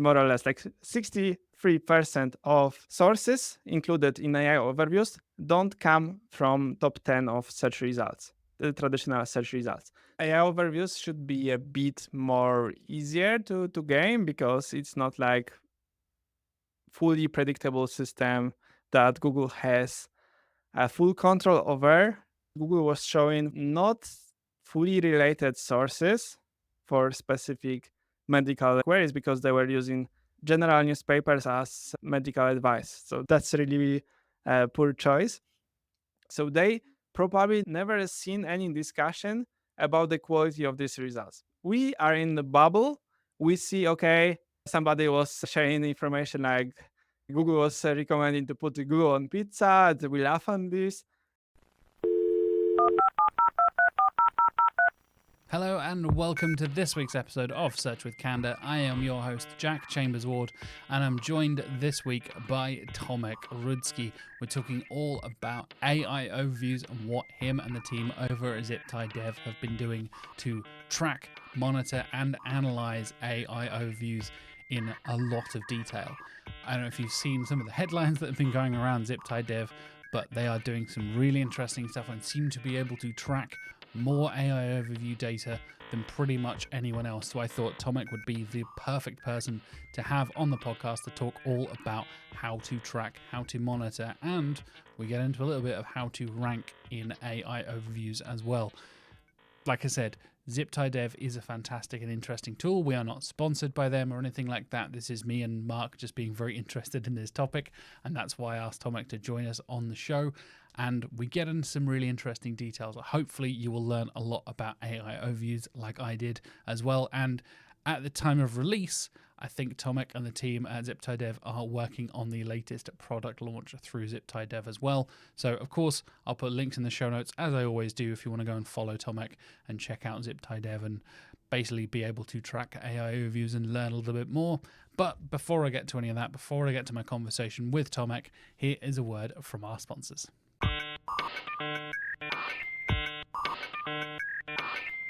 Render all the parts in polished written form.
more or less like 63% of sources included in AI overviews don't come from top 10 of search results, the traditional search results. AI overviews should be a bit more easier to gain because it's not like fully predictable system that Google has full control over. Google was showing not fully related sources for specific medical queries because they were using general newspapers as medical advice. So that's really a poor choice. So they probably never seen any discussion about the quality of these results. We are in the bubble. We see, okay, somebody was sharing information like Google was recommending to put Google on pizza. We laugh on this. Hello and welcome to this week's episode of Search with Candour. I am your host, Jack Chambers-Ward, and I'm joined this week by Tomek Rudzki. We're talking all about AI overviews and what him and the team over at Ziptie.dev have been doing to track, monitor, and analyze AI overviews in a lot of detail. I don't know if you've seen some of the headlines that have been going around Ziptie.dev, but they are doing some really interesting stuff and seem to be able to track more AI overview data than pretty much anyone else. So I thought Tomek would be the perfect person to have on the podcast to talk all about how to track, how to monitor, and we get into a little bit of how to rank in AI overviews as well. Like I said, Ziptie.dev is a fantastic and interesting tool. We are not sponsored by them or anything like that. This is me and Mark just being very interested in this topic, and that's why I asked Tomek to join us on the show. And we get into some really interesting details. Hopefully you will learn a lot about AI overviews like I did as well. And at the time of release, I think Tomek and the team at Ziptie.dev are working on the latest product launch through Ziptie.dev as well. So, of course, I'll put links in the show notes, as I always do, if you want to go and follow Tomek and check out Ziptie.dev and basically be able to track AI overviews and learn a little bit more. But before I get to any of that, before I get to my conversation with Tomek, here is a word from our sponsors.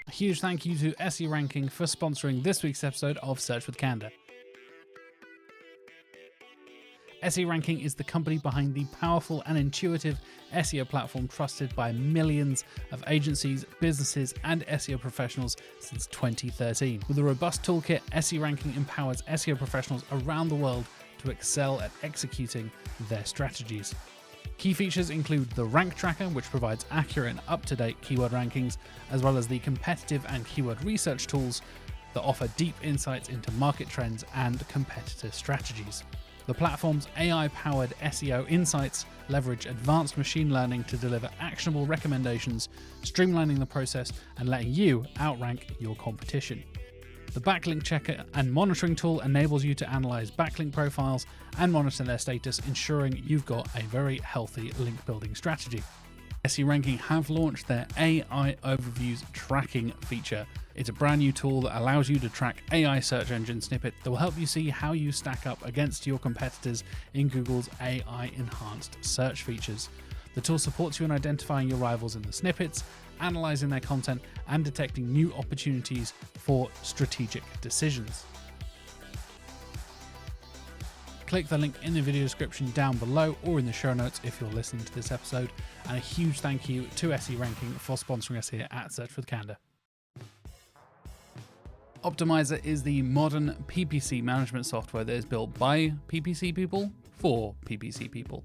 A huge thank you to SEO Ranking for sponsoring this week's episode of Search with Candour. SEO Ranking is the company behind the powerful and intuitive SEO platform trusted by millions of agencies, businesses, and SEO professionals since 2013. With a robust toolkit, SEO Ranking empowers SEO professionals around the world to excel at executing their strategies. Key features include the Rank Tracker, which provides accurate and up-to-date keyword rankings, as well as the competitive and keyword research tools that offer deep insights into market trends and competitor strategies. The platform's AI-powered SEO insights leverage advanced machine learning to deliver actionable recommendations, streamlining the process and letting you outrank your competition. The Backlink Checker and Monitoring tool enables you to analyze backlink profiles and monitor their status, ensuring you've got a very healthy link building strategy. SEO Ranking have launched their AI Overviews tracking feature. It's a brand new tool that allows you to track AI search engine snippet that will help you see how you stack up against your competitors in Google's AI enhanced search features. The tool supports you in identifying your rivals in the snippets, analyzing their content, and detecting new opportunities for strategic decisions. Click the link in the video description down below or in the show notes if you're listening to this episode. And a huge thank you to SEO Ranking for sponsoring us here at Search with Candour. Optimizer is the modern PPC management software that is built by PPC people for PPC people.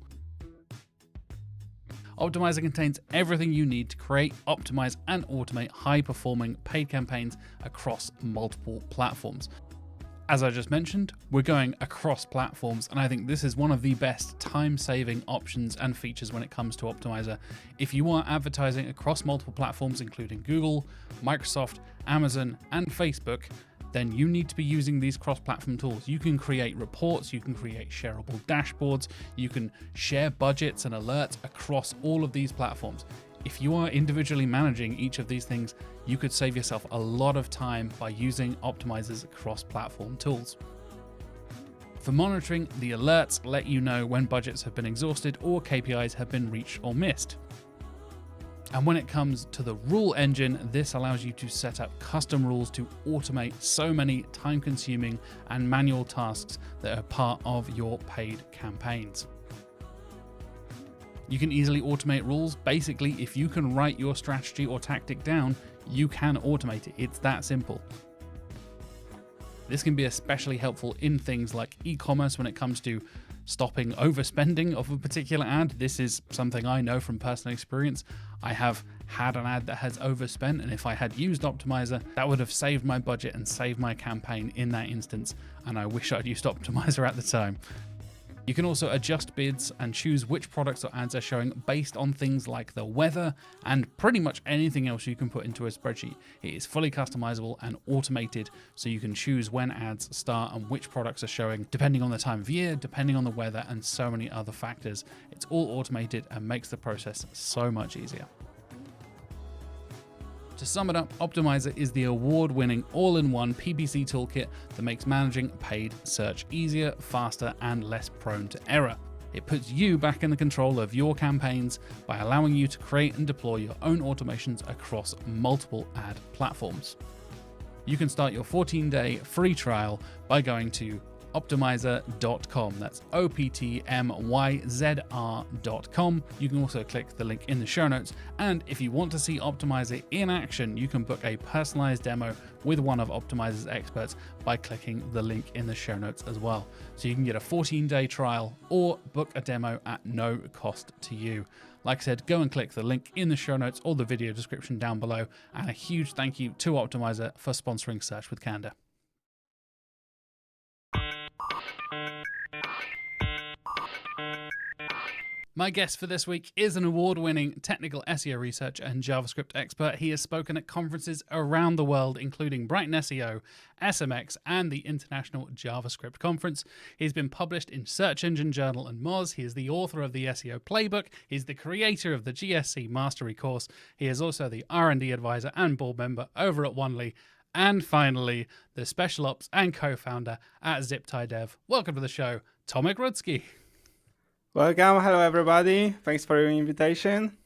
Optimizer contains everything you need to create, optimize, and automate high-performing paid campaigns across multiple platforms. As I just mentioned, we're going across platforms, and I think this is one of the best time-saving options and features when it comes to Optimizer. If you are advertising across multiple platforms, including Google, Microsoft, Amazon, and Facebook, then you need to be using these cross-platform tools. You can create reports, you can create shareable dashboards, you can share budgets and alerts across all of these platforms. If you are individually managing each of these things, you could save yourself a lot of time by using Optimizer's cross-platform tools. For monitoring, the alerts let you know when budgets have been exhausted or KPIs have been reached or missed. And when it comes to the rule engine, this allows you to set up custom rules to automate so many time-consuming and manual tasks that are part of your paid campaigns. You can easily automate rules. Basically, if you can write your strategy or tactic down, you can automate it. It's that simple. This can be especially helpful in things like e-commerce when it comes to stopping overspending of a particular ad. This is something I know from personal experience. I have had an ad that has overspent, and if I had used Optimizer, that would have saved my budget and saved my campaign in that instance, and I wish I'd used Optimizer at the time. You can also adjust bids and choose which products or ads are showing based on things like the weather and pretty much anything else you can put into a spreadsheet. It is fully customizable and automated, so you can choose when ads start and which products are showing depending on the time of year, depending on the weather, and so many other factors. It's all automated and makes the process so much easier. To sum it up, Optimizer is the award-winning all-in-one PPC toolkit that makes managing paid search easier, faster, and less prone to error. It puts you back in the control of your campaigns by allowing you to create and deploy your own automations across multiple ad platforms. You can start your 14-day free trial by going to optimizer.com. That's optmyzr.com. You can also click the link in the show notes. And if you want to see Optimizer in action, you can book a personalized demo with one of Optimizer's experts by clicking the link in the show notes as well. So you can get a 14-day trial or book a demo at no cost to you. Like I said, go and click the link in the show notes or the video description down below. And a huge thank you to Optimizer for sponsoring Search with Candour. My guest for this week is an award-winning technical SEO researcher and JavaScript expert. He has spoken at conferences around the world, including Brighton SEO, SMX, and the International JavaScript Conference. He's been published in Search Engine Journal and Moz. He is the author of the SEO Playbook. He's the creator of the GSC Mastery course. He is also the R&D advisor and board member over at YMYL. And finally, the special ops and co-founder at Ziptie.dev. Welcome to the show, Tomek Rudzki. Welcome. Hello, everybody. Thanks for your invitation.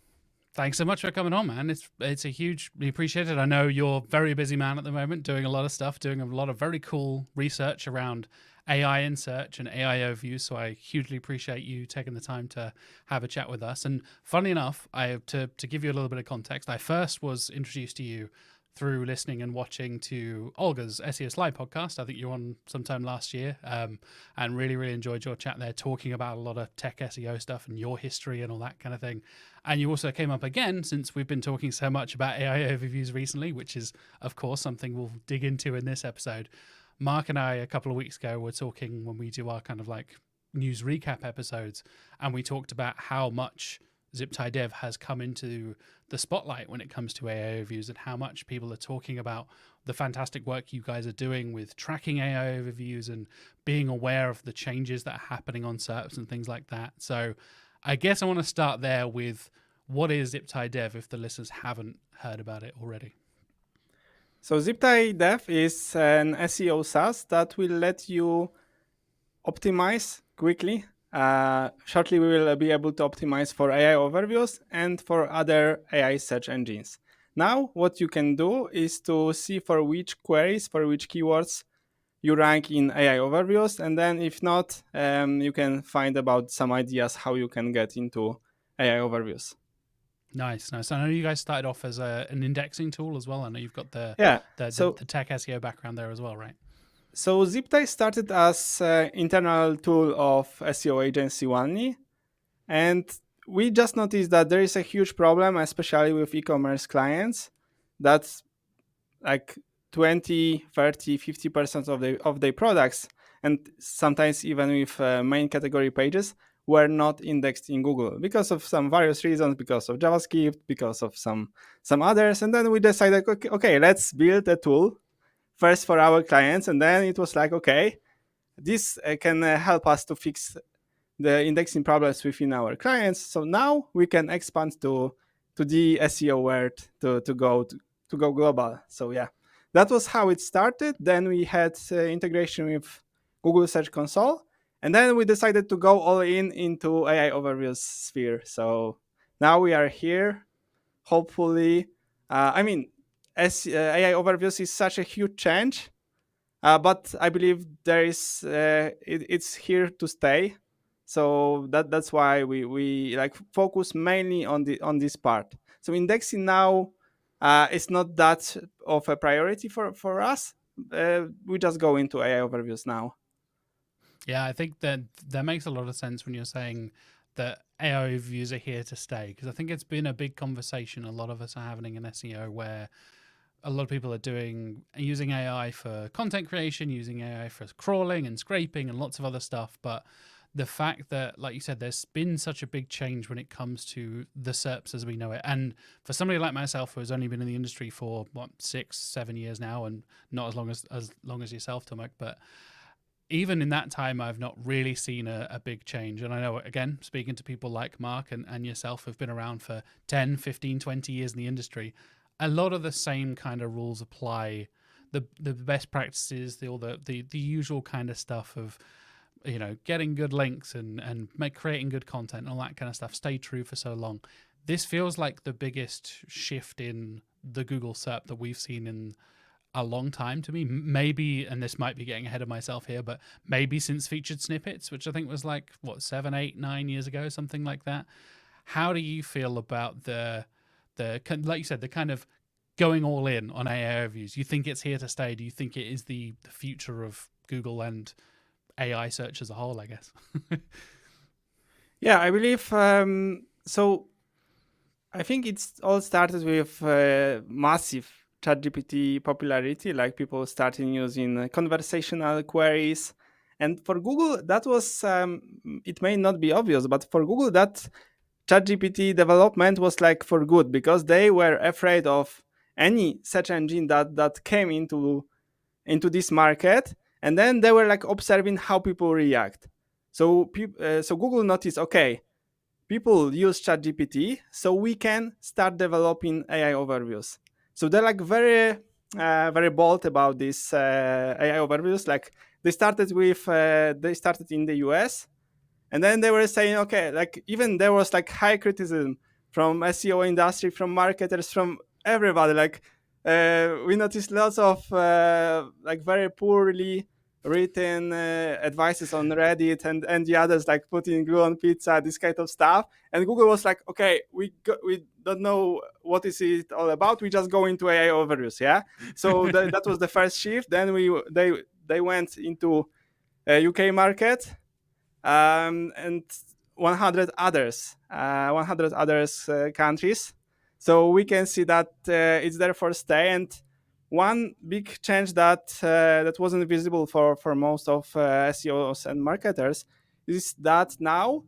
Thanks so much for coming on, man. It's a hugely appreciated. I know you're a very busy man at the moment, doing a lot of stuff, doing a lot of very cool research around AI in search and AI overviews. So I hugely appreciate you taking the time to have a chat with us. And funny enough, to give you a little bit of context, I first was introduced to you through listening and watching to Olga's SEO Slide podcast. I think you were on sometime last year, and really enjoyed your chat there, talking about a lot of tech SEO stuff and your history and all that kind of thing. And you also came up again, since we've been talking so much about AI overviews recently, which is, of course, something we'll dig into in this episode. Mark and I, a couple of weeks ago, were talking when we do our kind of like news recap episodes, and we talked about how much Ziptie.dev has come into the spotlight when it comes to AI overviews and how much people are talking about the fantastic work you guys are doing with tracking AI overviews and being aware of the changes that are happening on SERPs and things like that. So I guess I want to start there with, what is Ziptie.dev if the listeners haven't heard about it already? So Ziptie.dev is an SEO SaaS that will let you optimize quickly. Shortly, we will be able to optimize for AI overviews and for other AI search engines. Now, what you can do is to see for which queries, for which keywords you rank in AI overviews. And then if not, you can find about some ideas how you can get into AI overviews. Nice. I know you guys started off as an indexing tool as well. I know you've got the tech SEO background there as well, right? So Ziptie started as an internal tool of SEO agency YMYL, and we just noticed that there is a huge problem, especially with e-commerce clients, that's like 20, 30, 50% of their products, and sometimes even with main category pages, were not indexed in Google because of some various reasons, because of JavaScript, because of some others. And then we decided, okay, let's build a tool first for our clients, and then it was like, okay, this can help us to fix the indexing problems within our clients. So now we can expand to the SEO world to go global. So yeah, that was how it started. Then we had integration with Google Search Console, and then we decided to go all into AI overviews sphere. So now we are here. hopefully, AI overviews is such a huge change, but I believe it's here to stay. So that's why we like focus mainly on this part. So indexing now is not that of a priority for us. We just go into AI overviews now. Yeah, I think that makes a lot of sense when you're saying that AI views are here to stay, because I think it's been a big conversation a lot of us are having in SEO, where a lot of people are using AI for content creation, using AI for crawling and scraping and lots of other stuff. But the fact that, like you said, there's been such a big change when it comes to the SERPs as we know it. And for somebody like myself, who has only been in the industry for 6-7 years now, and not as long as yourself, Tomek, but even in that time, I've not really seen a big change. And I know, again, speaking to people like Mark and yourself who've been around for 10, 15, 20 years in the industry, a lot of the same kind of rules apply. The best practices, all the usual kind of stuff of, getting good links and creating good content and all that kind of stuff stay true for so long. This feels like the biggest shift in the Google SERP that we've seen in a long time to me. Maybe, and this might be getting ahead of myself here, but maybe since featured snippets, which I think was like 7, 8, 9 years ago, something like that. How do you feel about the like you said, the kind of going all in on AI reviews? You think it's here to stay? Do you think it is the future of Google and AI search as a whole, I guess? Yeah, I believe so. I think it's all started with massive ChatGPT popularity, like people starting using conversational queries. And for Google, that was, it may not be obvious, but for Google, that ChatGPT development was like for good, because they were afraid of any search engine that came into this market, and then they were like observing how people react. So so Google noticed, okay, people use ChatGPT, so we can start developing AI overviews. So they're like very bold about these AI overviews. Like they started in the US, and then they were saying, okay, like even there was like high criticism from SEO industry, from marketers, from everybody. Like we noticed lots of like very poorly written advices on Reddit and the others, like putting glue on pizza, this kind of stuff. And Google was like, okay, we don't know what is it all about. We just go into AI overviews, yeah. So that was the first shift. Then they went into UK market, and 100 others countries. So we can see that it's there for stay. And one big change that wasn't visible for most of SEOs and marketers is that now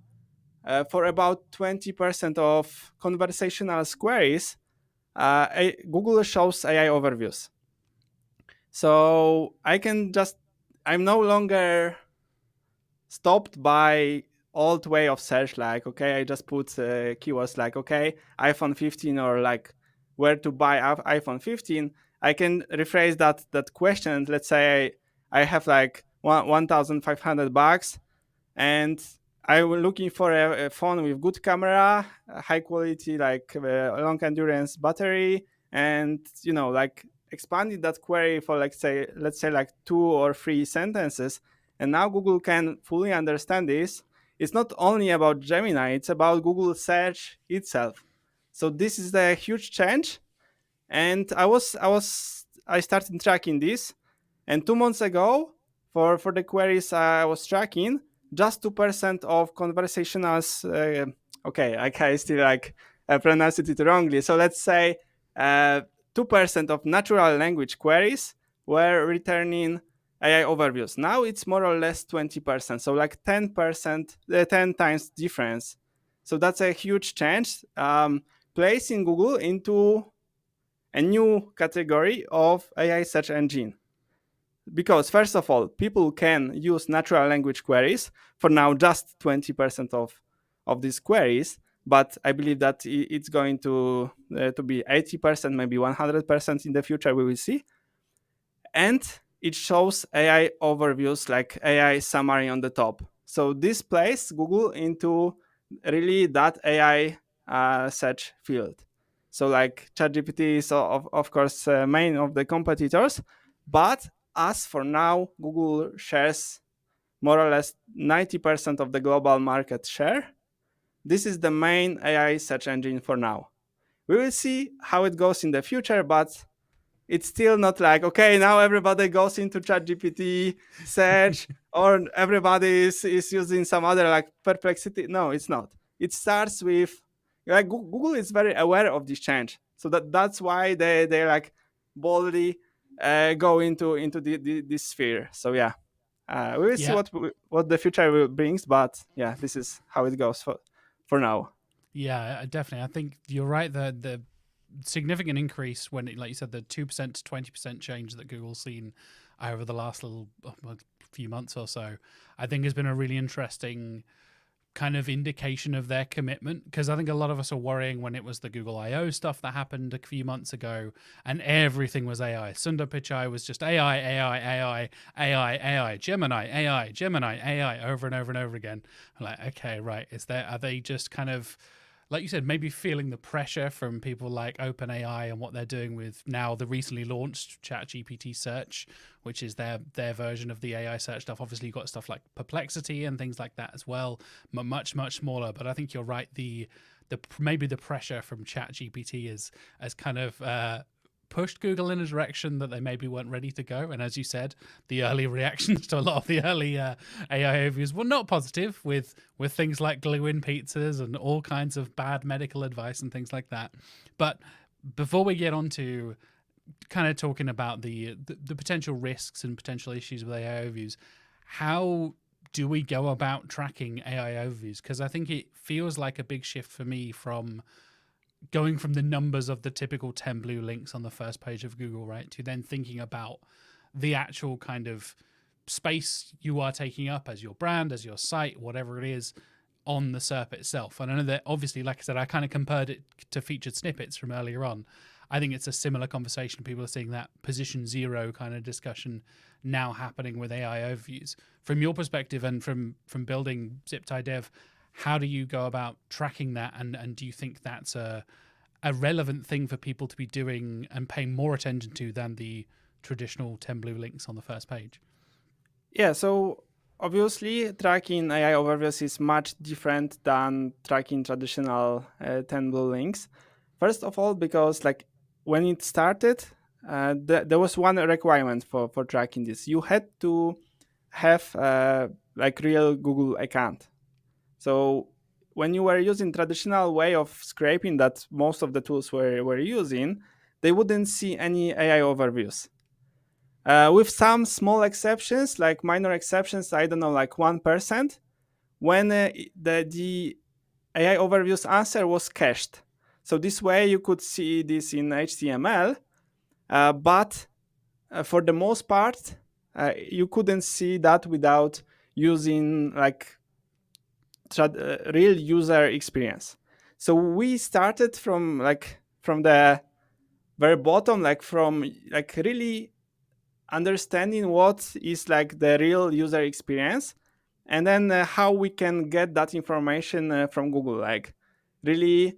for about 20% of conversational queries, Google shows AI overviews. So I'm no longer stopped by old way of search, like, okay, I just put keywords like, okay, iPhone 15, or like where to buy iPhone 15. I can rephrase that question. Let's say I have like $1,500, and I was looking for a phone with good camera, high quality, like long endurance battery, and like expanding that query for let's say like 2 or 3 sentences. And now Google can fully understand this. It's not only about Gemini; it's about Google search itself. So this is a huge change, and I started tracking this, and 2 months ago, for the queries I was tracking, just 2% of conversationals. Okay, I still like pronounced it wrongly. So let's say 2% of natural language queries were returning AI overviews. Now it's more or less 20%. So like 10%, 10 times difference. So that's a huge change, placing Google into a new category of AI search engine. Because first of all, people can use natural language queries for now, just 20% of these queries, but I believe that it's going to be 80%, maybe 100% in the future. We will see. And it shows AI overviews, like AI summary on the top. So this places Google into really that AI search field. So like ChatGPT is of course main of the competitors, but as for now, Google shares more or less 90% of the global market share. This is the main AI search engine for now. We will see how it goes in the future, but it's still not like, okay, now everybody goes into ChatGPT search or everybody is using some other like Perplexity. No, it's not. It starts with like Google is very aware of this change. So that's why they like boldly go into this sphere. So yeah, we will see Yeah. what the future brings, but yeah, this is how it goes for now. Yeah, definitely. I think you're right. The significant increase when, like you said, the 2% to 20% change that Google's seen over the last few months or so, I think has been a really interesting kind of indication of their commitment, because I think a lot of us are worrying when it was the Google I/O stuff that happened a few months ago and everything was AI. Sundar Pichai was just AI, AI, AI, AI, AI, Gemini, AI over and over and over again. I'm like, okay, right. Are they just kind of, like you said, maybe feeling the pressure from people like OpenAI and what they're doing with now the recently launched ChatGPT search, which is their version of the AI search stuff. Obviously, you've got stuff like Perplexity and things like that as well, much smaller. But I think you're right. The maybe the pressure from ChatGPT has kind of pushed Google in a direction that they maybe weren't ready to go. And as you said, the early reactions to a lot of the early AI overviews were not positive, with things like glue-in pizzas and all kinds of bad medical advice and things like that. But before we get on to kind of talking about the potential risks and potential issues with AI overviews, how do we go about tracking AI overviews? Because I think it feels like a big shift for me from going from the numbers of the typical 10 blue links on the first page of Google, right, to then thinking about the actual kind of space you are taking up as your brand, as your site, whatever it is, on the SERP itself. And I know that obviously, like I said, I kind of compared it to featured snippets from earlier on. I think it's a similar conversation. People are seeing that position zero kind of discussion now happening with AI overviews. From your perspective and from building Ziptie.dev, how do you go about tracking that? And do you think that's a relevant thing for people to be doing and paying more attention to than the traditional 10 blue links on the first page? Yeah, so obviously tracking AI overviews is much different than tracking traditional 10 blue links. First of all, because like when it started, there was one requirement for tracking this. You had to have like real Google account. So when you were using traditional way of scraping that most of the tools were using, they wouldn't see any AI overviews. With some small exceptions, like minor exceptions, I don't know, like 1%, when the AI overviews answer was cached. So this way you could see this in HTML, but for the most part, you couldn't see that without using like real user experience. So we started from the very bottom, like from like really understanding what is like the real user experience, and then how we can get that information from Google, like really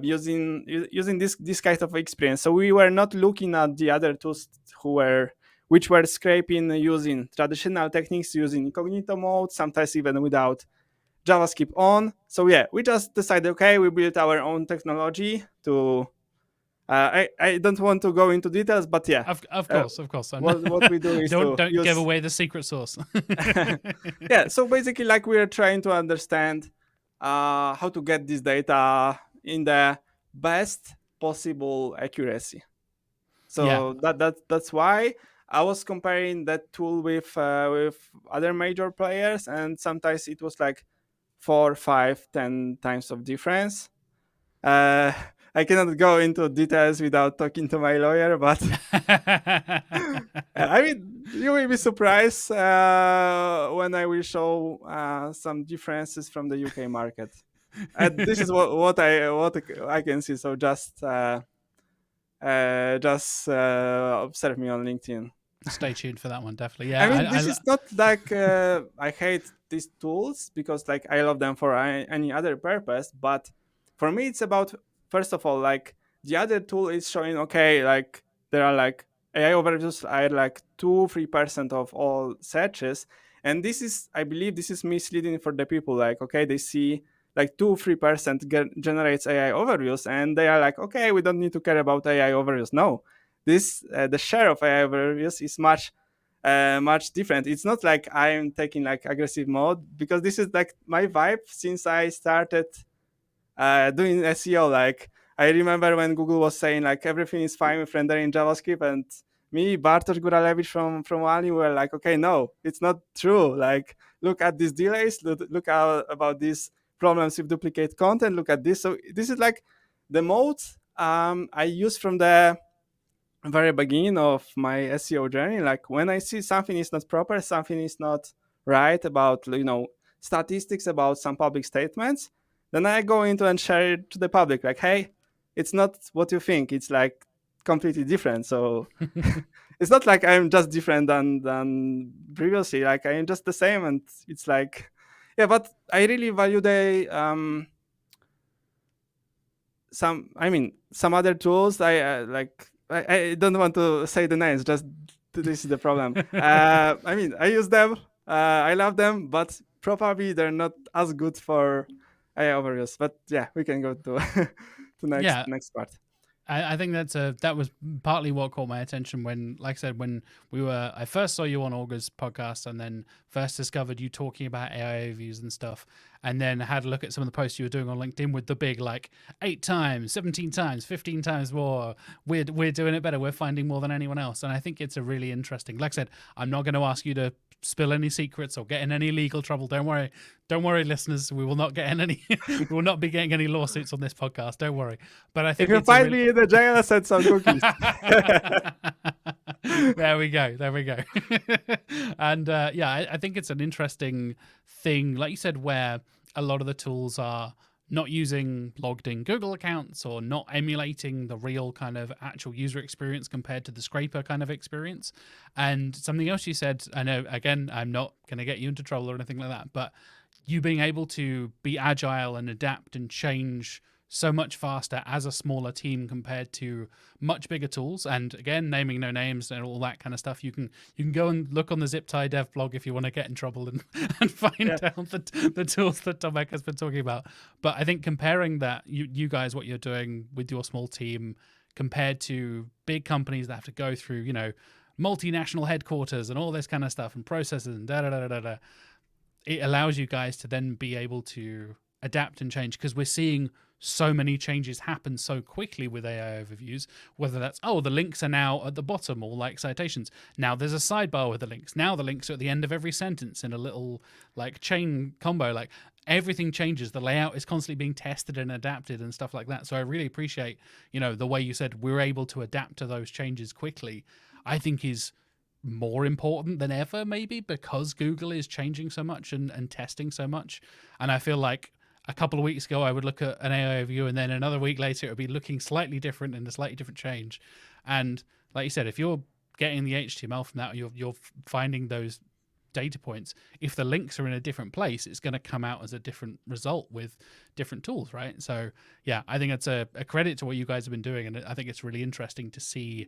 using this kind of experience. So we were not looking at the other tools which were scraping using traditional techniques, using incognito mode, sometimes even without JavaScript on. So yeah, we just decided, okay, we built our own technology to. I don't want to go into details, but yeah, Of course. what we do is don't to give use. away the secret sauce. Yeah, so basically, like we are trying to understand how to get this data in the best possible accuracy. Yeah. So that's why I was comparing that tool with other major players, and sometimes it was like 4, 5, 10 times of difference. Uh, I cannot go into details without talking to my lawyer, but I mean, you will be surprised when I will show some differences from the UK market. This is what I can see. So just observe me on LinkedIn. Stay tuned for that one, definitely. I Yeah, mean, this is not like I hate these tools because like I love them for any other purpose, but for me it's about first of all like the other tool is showing, okay, like there are like AI overviews are like 2-3% of all searches. And this is, I believe this is misleading for the people. Like, okay, they see like 2-3% generates AI overviews, and they are like, okay, we don't need to care about AI overviews. No, this the share of AI overviews is much different. It's not like I'm taking like aggressive mode, because this is like my vibe since I started doing SEO. Like I remember when Google was saying like everything is fine with rendering JavaScript, and me, Bartosz Guralewicz from Wali were like, okay, no, it's not true. Like look at these delays, look about these problems with duplicate content. Look at this. So this is like the mode I use from the very beginning of my SEO journey. Like when I see something is not proper, something is not right about statistics, about some public statements, then I go into and share it to the public. Like, hey, it's not what you think. It's like completely different. So it's not like I'm just different than previously. Like I am just the same, and it's like, yeah. But I really value the some other tools. I don't want to say the names, just this is the problem. I use them, I love them, but probably they're not as good for AI overviews. But yeah, we can go to to Yeah, next part. I think that was partly what caught my attention when, like I said, when I first saw you on August's podcast, and then first discovered you talking about AI overviews and stuff, and then had a look at some of the posts you were doing on LinkedIn with the big like 8 times, 17 times, 15 times more. We're doing it better. We're finding more than anyone else, and I think it's a really interesting. Like I said, I'm not going to ask you to spill any secrets or get in any legal trouble. Don't worry, listeners. We will not get in any. We will not be getting any lawsuits on this podcast. Don't worry. But I If think you it's a find really me in the jail, send some cookies. there we go. And yeah, I think it's an interesting thing, like you said, where a lot of the tools are not using logged in Google accounts or not emulating the real kind of actual user experience compared to the scraper kind of experience. And something else you said, I know, again, I'm not going to get you into trouble or anything like that, but you being able to be agile and adapt and change so much faster as a smaller team compared to much bigger tools. And again, naming no names and all that kind of stuff. You can go and look on the Ziptie.dev blog if you want to get in trouble and find out the tools that Tomek has been talking about. But I think comparing that, you guys, what you're doing with your small team compared to big companies that have to go through, multinational headquarters and all this kind of stuff and processes and da. It allows you guys to then be able to adapt and change, because we're seeing so many changes happen so quickly with AI overviews, whether that's, the links are now at the bottom, or like citations. Now there's a sidebar with the links. Now the links are at the end of every sentence in a little like chain combo. Like everything changes. The layout is constantly being tested and adapted and stuff like that. So I really appreciate, the way you said we're able to adapt to those changes quickly. I think is more important than ever, maybe because Google is changing so much and testing so much. And I feel like a couple of weeks ago, I would look at an AI overview, and then another week later, it would be looking slightly different and a slightly different change. And like you said, if you're getting the HTML from that, you're finding those data points. If the links are in a different place, it's going to come out as a different result with different tools, right? So yeah, I think it's a credit to what you guys have been doing. And I think it's really interesting to see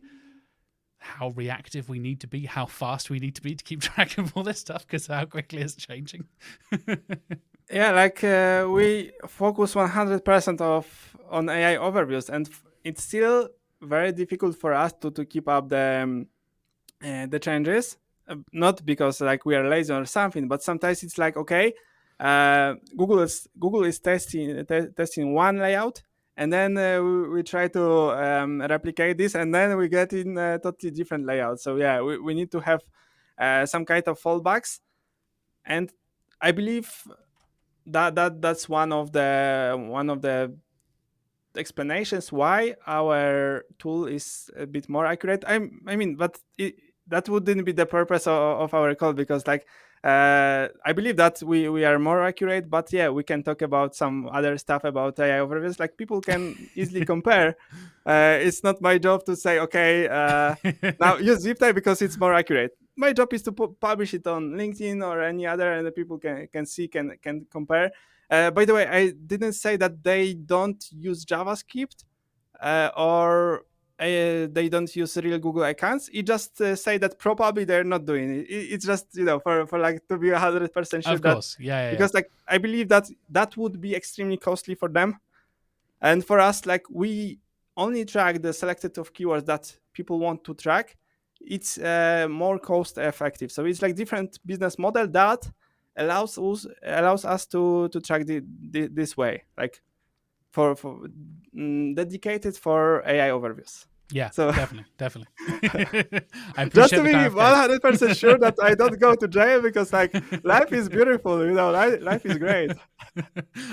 how reactive we need to be, how fast we need to be to keep track of all this stuff, because how quickly it's changing. Yeah, like we focus 100% on AI overviews, and it's still very difficult for us to keep up the changes. Not because like we are lazy or something, but sometimes it's like, okay, Google is testing one layout, and then we try to replicate this, and then we get in a totally different layout. So yeah, we need to have some kind of fallbacks, and I believe that's one of the explanations why our tool is a bit more accurate. But that wouldn't be the purpose of our code, because like I believe that we are more accurate. But yeah, we can talk about some other stuff about AI overviews. Like people can easily compare. It's not my job to say, okay, now use Ziptie because it's more accurate. My job is to publish it on LinkedIn or any other, and the people can see, can compare. By the way, I didn't say that they don't use JavaScript. or they don't use real Google accounts, it just say that probably they're not doing it. It's just, for like to be 100% sure Of that, course. Yeah. because like I believe that that would be extremely costly for them. And for us, like we only track the selected of keywords that people want to track. It's more cost effective. So it's like different business model that allows us to track this way, like dedicated for AI overviews. Yeah, So definitely. I just appreciate to the be clarification. 100% sure that I don't go to jail, because like life is beautiful, life is great.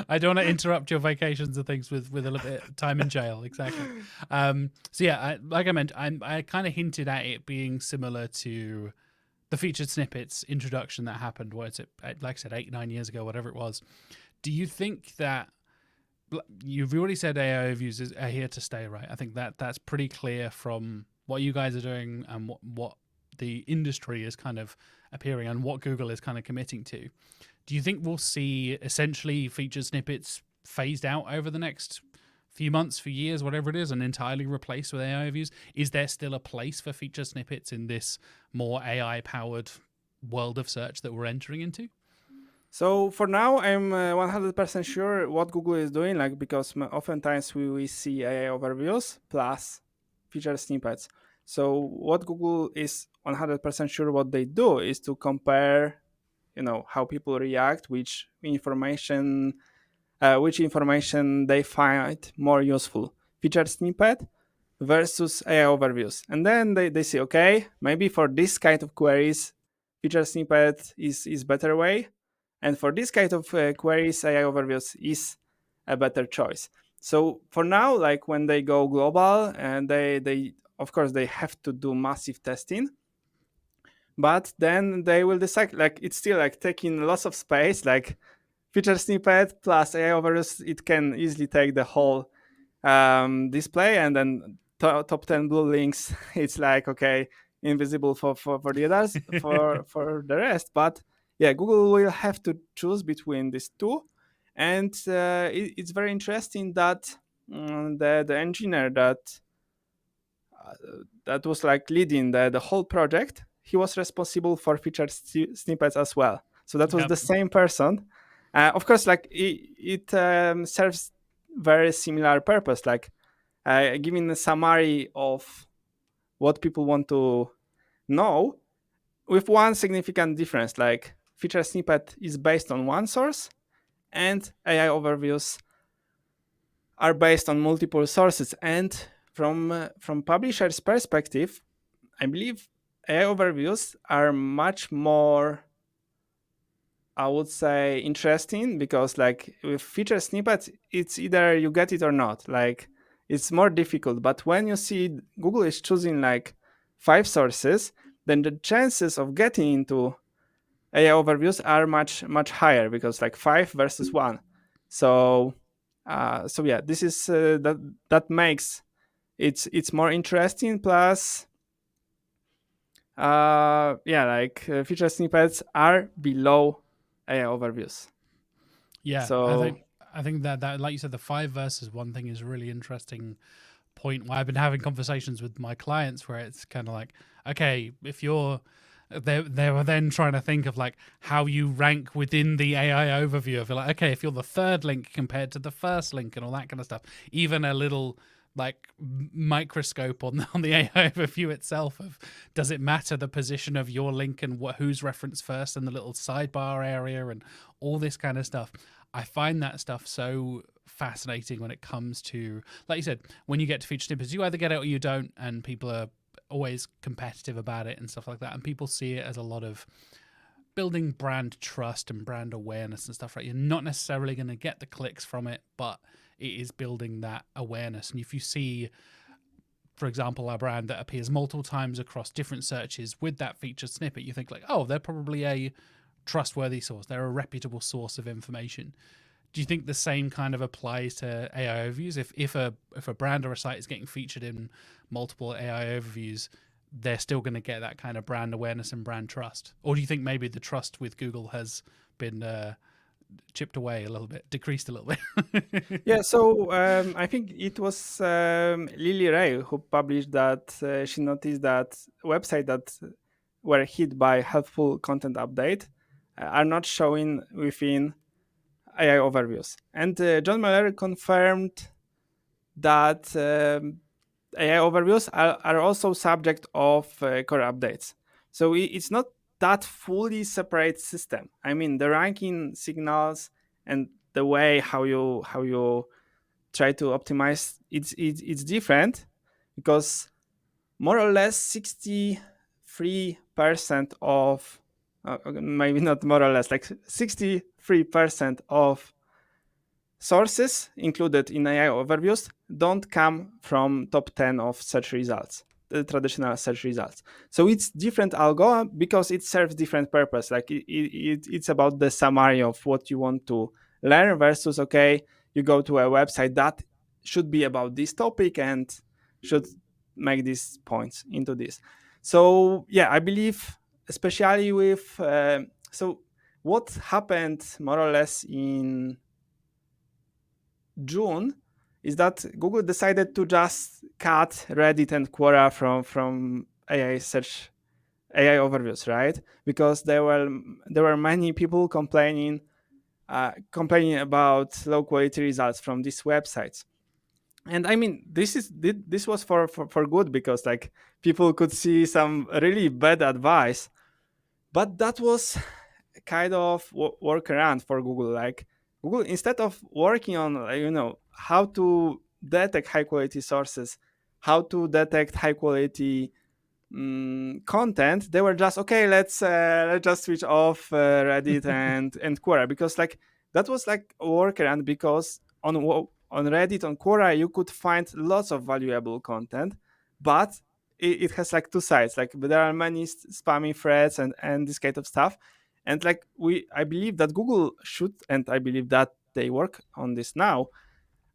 I don't want to interrupt your vacations and things with a little bit of time in jail. Exactly. So yeah, like I mentioned, I kind of hinted at it being similar to the featured snippets introduction that happened. What is it? Like I said, 8-9 years ago, whatever it was. Do you think that you've already said AI overviews are here to stay, right? I think that's pretty clear from what you guys are doing and what the industry is kind of appearing and what Google is kind of committing to. Do you think we'll see essentially featured snippets phased out over the next few months, few years, whatever it is, and entirely replaced with AI overviews? Is there still a place for featured snippets in this more AI-powered world of search that we're entering into? So for now, I'm 100% sure what Google is doing, like because oftentimes we see AI overviews plus feature snippets. So what Google is 100% sure what they do is to compare, how people react, which information they find more useful, feature snippet versus AI overviews. And then they say, okay, maybe for this kind of queries, feature snippet is better way. And for this kind of queries, AI overviews is a better choice. So for now, like when they go global, and they of course they have to do massive testing, but then they will decide, like it's still like taking lots of space, like feature snippet plus AI overviews, it can easily take the whole display, and then top 10 blue links, it's like, okay, invisible for the others, for the rest. But yeah, Google will have to choose between these two. And it's very interesting that the engineer that was like leading the whole project, he was responsible for featured snippets as well. So that was Yep. the same person. Of course, like it serves very similar purpose, like giving a summary of what people want to know, with one significant difference, like feature snippet is based on one source and AI overviews are based on multiple sources. And from publisher's perspective, I believe AI overviews are much more, I would say, interesting, because like with feature snippets, it's either you get it or not. Like it's more difficult. But when you see Google is choosing like 5 sources, then the chances of getting into AI overviews are much higher, because like 5 versus 1. So so yeah, this is that makes it's more interesting. Plus yeah, like feature snippets are below AI overviews. Yeah, So I think that like you said, the 5 versus 1 thing is a really interesting point. Where I've been having conversations with my clients where it's kind of like, okay, if you're they were then trying to think of like how you rank within the AI overview of like, okay, if you're the third link compared to the first link and all that kind of stuff, even a little like microscope on the AI overview itself of, does it matter the position of your link and who's referenced first in the little sidebar area and all this kind of stuff. I find that stuff so fascinating when it comes to, like you said, when you get to feature snippets, you either get it or you don't, and people are always competitive about it and stuff like that. And people see it as a lot of building brand trust and brand awareness and stuff, right? You're not necessarily going to get the clicks from it, but it is building that awareness. And if you see, for example, a brand that appears multiple times across different searches with that featured snippet, you think like, oh, they're probably a trustworthy source. They're a reputable source of information. Do you think the same kind of applies to AI overviews? If a brand or a site is getting featured in multiple AI overviews, they're still going to get that kind of brand awareness and brand trust? Or do you think maybe the trust with Google has been chipped away a little bit, decreased a little bit? Yeah, so I think it was Lily Ray who published that she noticed that websites that were hit by helpful content update are not showing within AI overviews. And John Mueller confirmed that AI overviews are also subject of core updates. So it's not that fully separate system. I mean, the ranking signals and the way how you try to optimize it's different, because more or less 63% of maybe not more or less, like 63% of sources included in AI overviews don't come from top 10 of search results, the traditional search results. So it's different algo because it serves different purpose. Like it's about the summary of what you want to learn versus, okay, you go to a website that should be about this topic and should make these points into this. So yeah, I believe especially with so what happened more or less in June is that Google decided to just cut Reddit and Quora from AI search, AI overviews, right? Because there were many people complaining about low quality results from these websites. And I mean, this was for good, because like people could see some really bad advice, but that was kind of workaround for Google. Like Google, instead of working on how to detect high quality sources, how to detect high quality content, they were just, okay, let's just switch off Reddit and Quora, because like that was like a workaround, because on Reddit, on Quora, you could find lots of valuable content, but it has like two sides. Like there are many spammy threads and this kind of stuff. And like I believe that Google should, and I believe that they work on this now,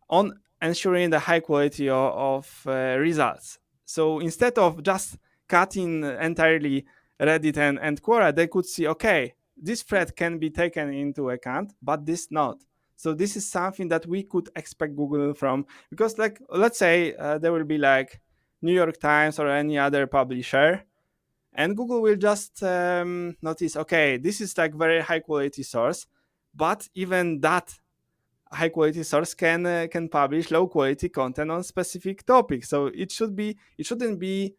on ensuring the high quality of results. So instead of just cutting entirely Reddit and Quora, they could see, okay, this thread can be taken into account, but this not. So this is something that we could expect Google from, because like let's say there will be like New York Times or any other publisher, and Google will just notice, okay, this is like very high quality source, but even that high quality source can publish low quality content on specific topics. So it shouldn't be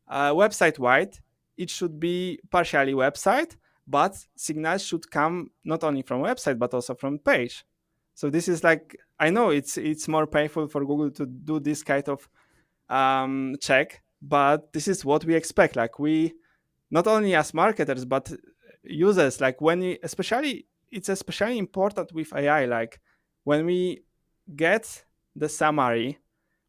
website wide. It should be partially website, but signals should come not only from website but also from page. So this is like, I know it's more painful for Google to do this kind of check, but this is what we expect. Like we, not only as marketers but users, like when we, especially it's especially important with AI. Like when we get the summary,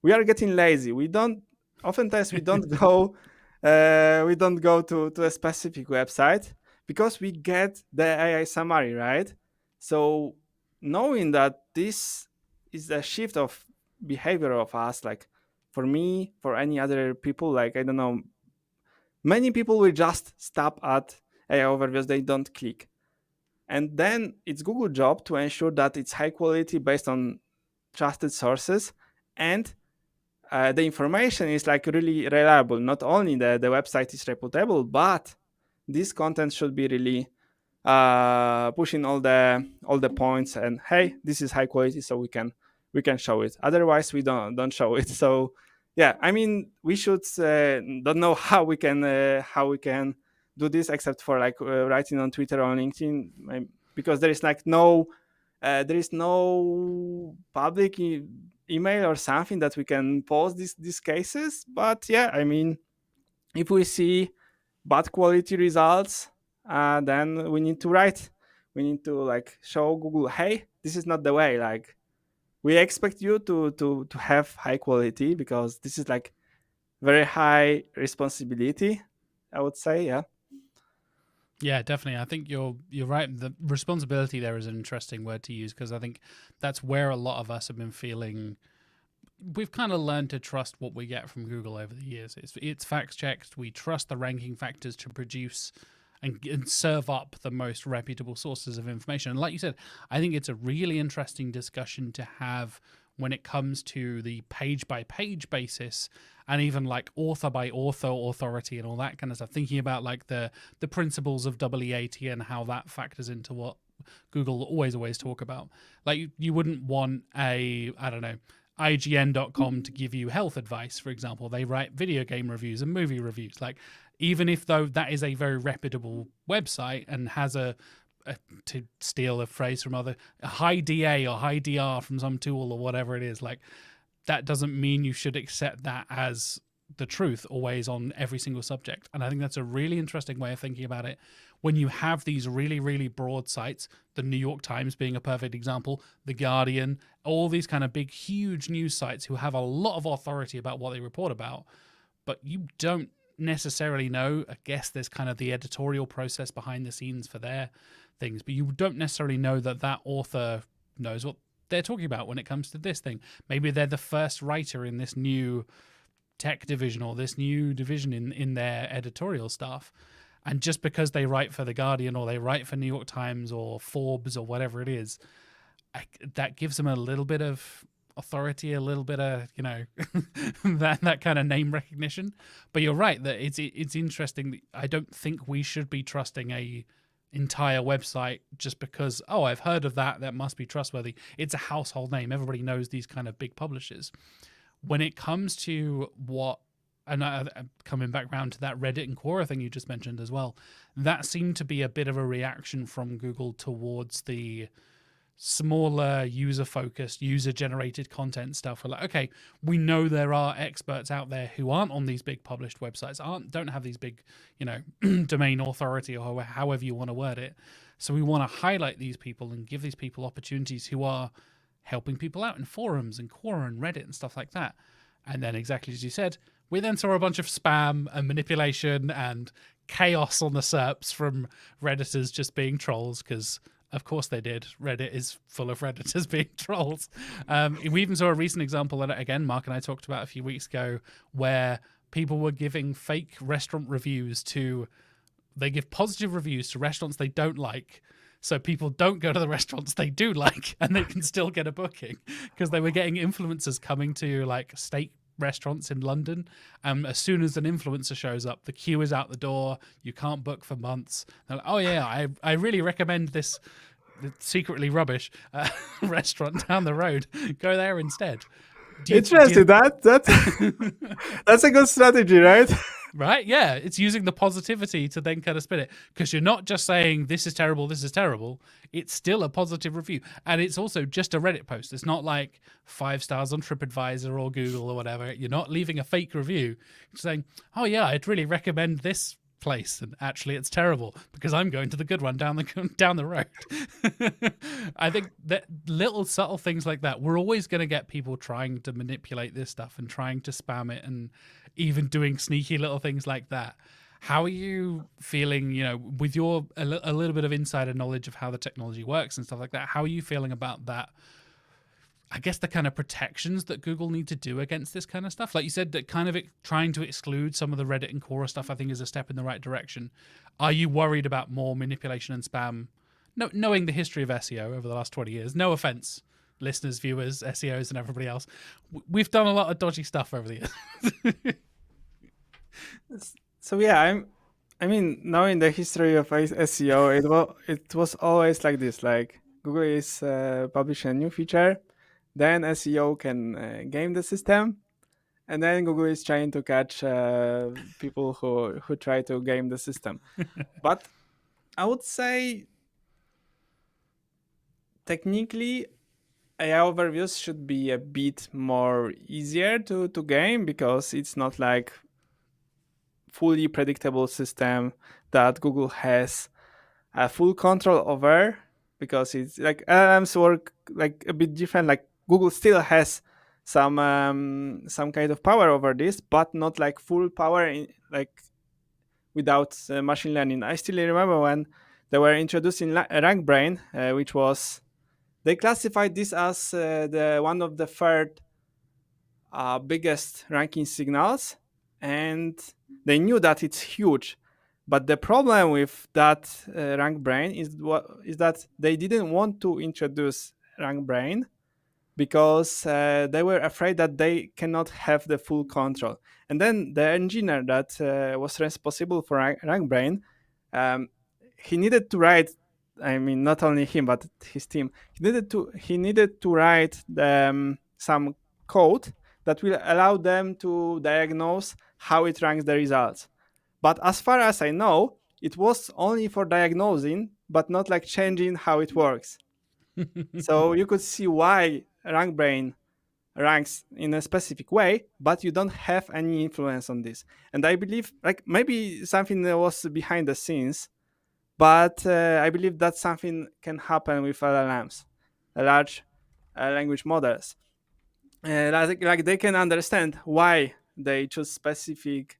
we are getting lazy. We don't, oftentimes we don't go to a specific website because we get the AI summary, right? So knowing that this is a shift of behavior of us, like for me, for any other people, like I don't know, many people will just stop at AI overviews, they don't click. And then it's Google job to ensure that it's high quality based on trusted sources, and the information is like really reliable. Not only the website is reputable, but this content should be really pushing all the points, and hey, this is high quality, so we can show it. Otherwise, we don't show it. So yeah, I mean, we should don't know how we can do this, except for like writing on Twitter or LinkedIn, because there is no public email or something that we can post these cases. But yeah, I mean, if we see bad quality results, then we need to write. We need to like show Google, hey, this is not the way. Like we expect you to have high quality, because this is like very high responsibility, I would say. Yeah. Yeah, definitely. I think you're right. The responsibility there is an interesting word to use, because I think that's where a lot of us have been feeling. We've kind of learned to trust what we get from Google over the years. It's fact checked. We trust the ranking factors to produce and serve up the most reputable sources of information. And like you said, I think it's a really interesting discussion to have when it comes to the page by page basis, and even like author by author authority and all that kind of stuff, thinking about like the principles of EEAT and how that factors into what Google always talk about. Like you wouldn't want IGN.com to give you health advice, for example. They write video game reviews and movie reviews. Like, even if though that is a very reputable website and has to steal a phrase from a high DA or high DR from some tool or whatever it is, like, that doesn't mean you should accept that as the truth always on every single subject. And I think that's a really interesting way of thinking about it. When you have these really, really broad sites, the New York Times being a perfect example, The Guardian, all these kind of big, huge news sites who have a lot of authority about what they report about, but you don't necessarily know. I guess there's kind of the editorial process behind the scenes for their things, but you don't necessarily know that author knows what they're talking about when it comes to this thing. Maybe they're the first writer in this new tech division or this new division in their editorial staff. And just because they write for The Guardian or they write for New York Times or Forbes or whatever it is, that gives them a little bit of authority, a little bit of, that kind of name recognition. But you're right that it's interesting. I don't think we should be trusting a entire website just because, I've heard of that must be trustworthy. It's a household name. Everybody knows these kind of big publishers. When it comes to and coming back around to that Reddit and Quora thing you just mentioned as well, that seemed to be a bit of a reaction from Google towards the smaller user-focused, user-generated content stuff. We're like, okay, we know there are experts out there who aren't on these big published websites, don't have these big, domain authority or however you want to word it. So we want to highlight these people and give these people opportunities who are helping people out in forums and Quora and Reddit and stuff like that. And then, exactly as you said, we then saw a bunch of spam and manipulation and chaos on the SERPs from Redditors just being trolls, because of course they did. Reddit is full of Redditors being trolls. We even saw a recent example that, again, Mark and I talked about a few weeks ago, where people were giving fake restaurant reviews they give positive reviews to restaurants they don't like, so people don't go to the restaurants they do like, and they can still get a booking, because they were getting influencers coming to like steak restaurants in London. As soon as an influencer shows up, the queue is out the door. You can't book for months. They're like, oh yeah, I really recommend this secretly rubbish restaurant down the road. Go there instead. Interesting. That's a good strategy, right? Right? Yeah. It's using the positivity to then kind of spin it, because you're not just saying this is terrible, this is terrible. It's still a positive review. And it's also just a Reddit post. It's not like 5 stars on TripAdvisor or Google or whatever. You're not leaving a fake review. You're saying, oh yeah, I'd really recommend this place, and actually it's terrible because I'm going to the good one down the road. I think that little subtle things like that, we're always going to get people trying to manipulate this stuff and trying to spam it, and even doing sneaky little things like that. How are you feeling, with your a little bit of insider knowledge of how the technology works and stuff like that? How are you feeling about that? I guess the kind of protections that Google need to do against this kind of stuff. Like you said, that kind of trying to exclude some of the Reddit and Quora stuff, I think, is a step in the right direction. Are you worried about more manipulation and spam? No, knowing the history of SEO over the last 20 years, no offense, listeners, viewers, SEOs, and everybody else, we've done a lot of dodgy stuff over the years. So yeah, knowing the history of SEO, it was always like this. Like, Google is publishing a new feature, then SEO can game the system, and then Google is trying to catch people who try to game the system. But I would say, technically, AI overviews should be a bit more easier to game, because it's not like fully predictable system that Google has full control over, because it's like LLMs work like a bit different. Like, Google still has some kind of power over this, but not like full power without machine learning. I still remember when they were introducing RankBrain, which was, they classified this as the one of the third biggest ranking signals, and they knew that it's huge, But the problem with that rank brain is that they didn't want to introduce rank brain because they were afraid that they cannot have the full control. And then the engineer that was responsible for rank brain, um, he needed to write. I mean, not only him but his team. He needed to write some code that will allow them to diagnose how it ranks the results. But as far as I know, it was only for diagnosing, but not like changing how it works. So you could see why RankBrain ranks in a specific way, but you don't have any influence on this. And I believe, like, maybe something that was behind the scenes, but I believe that something can happen with LLMs, large language models. Like they can understand why they choose specific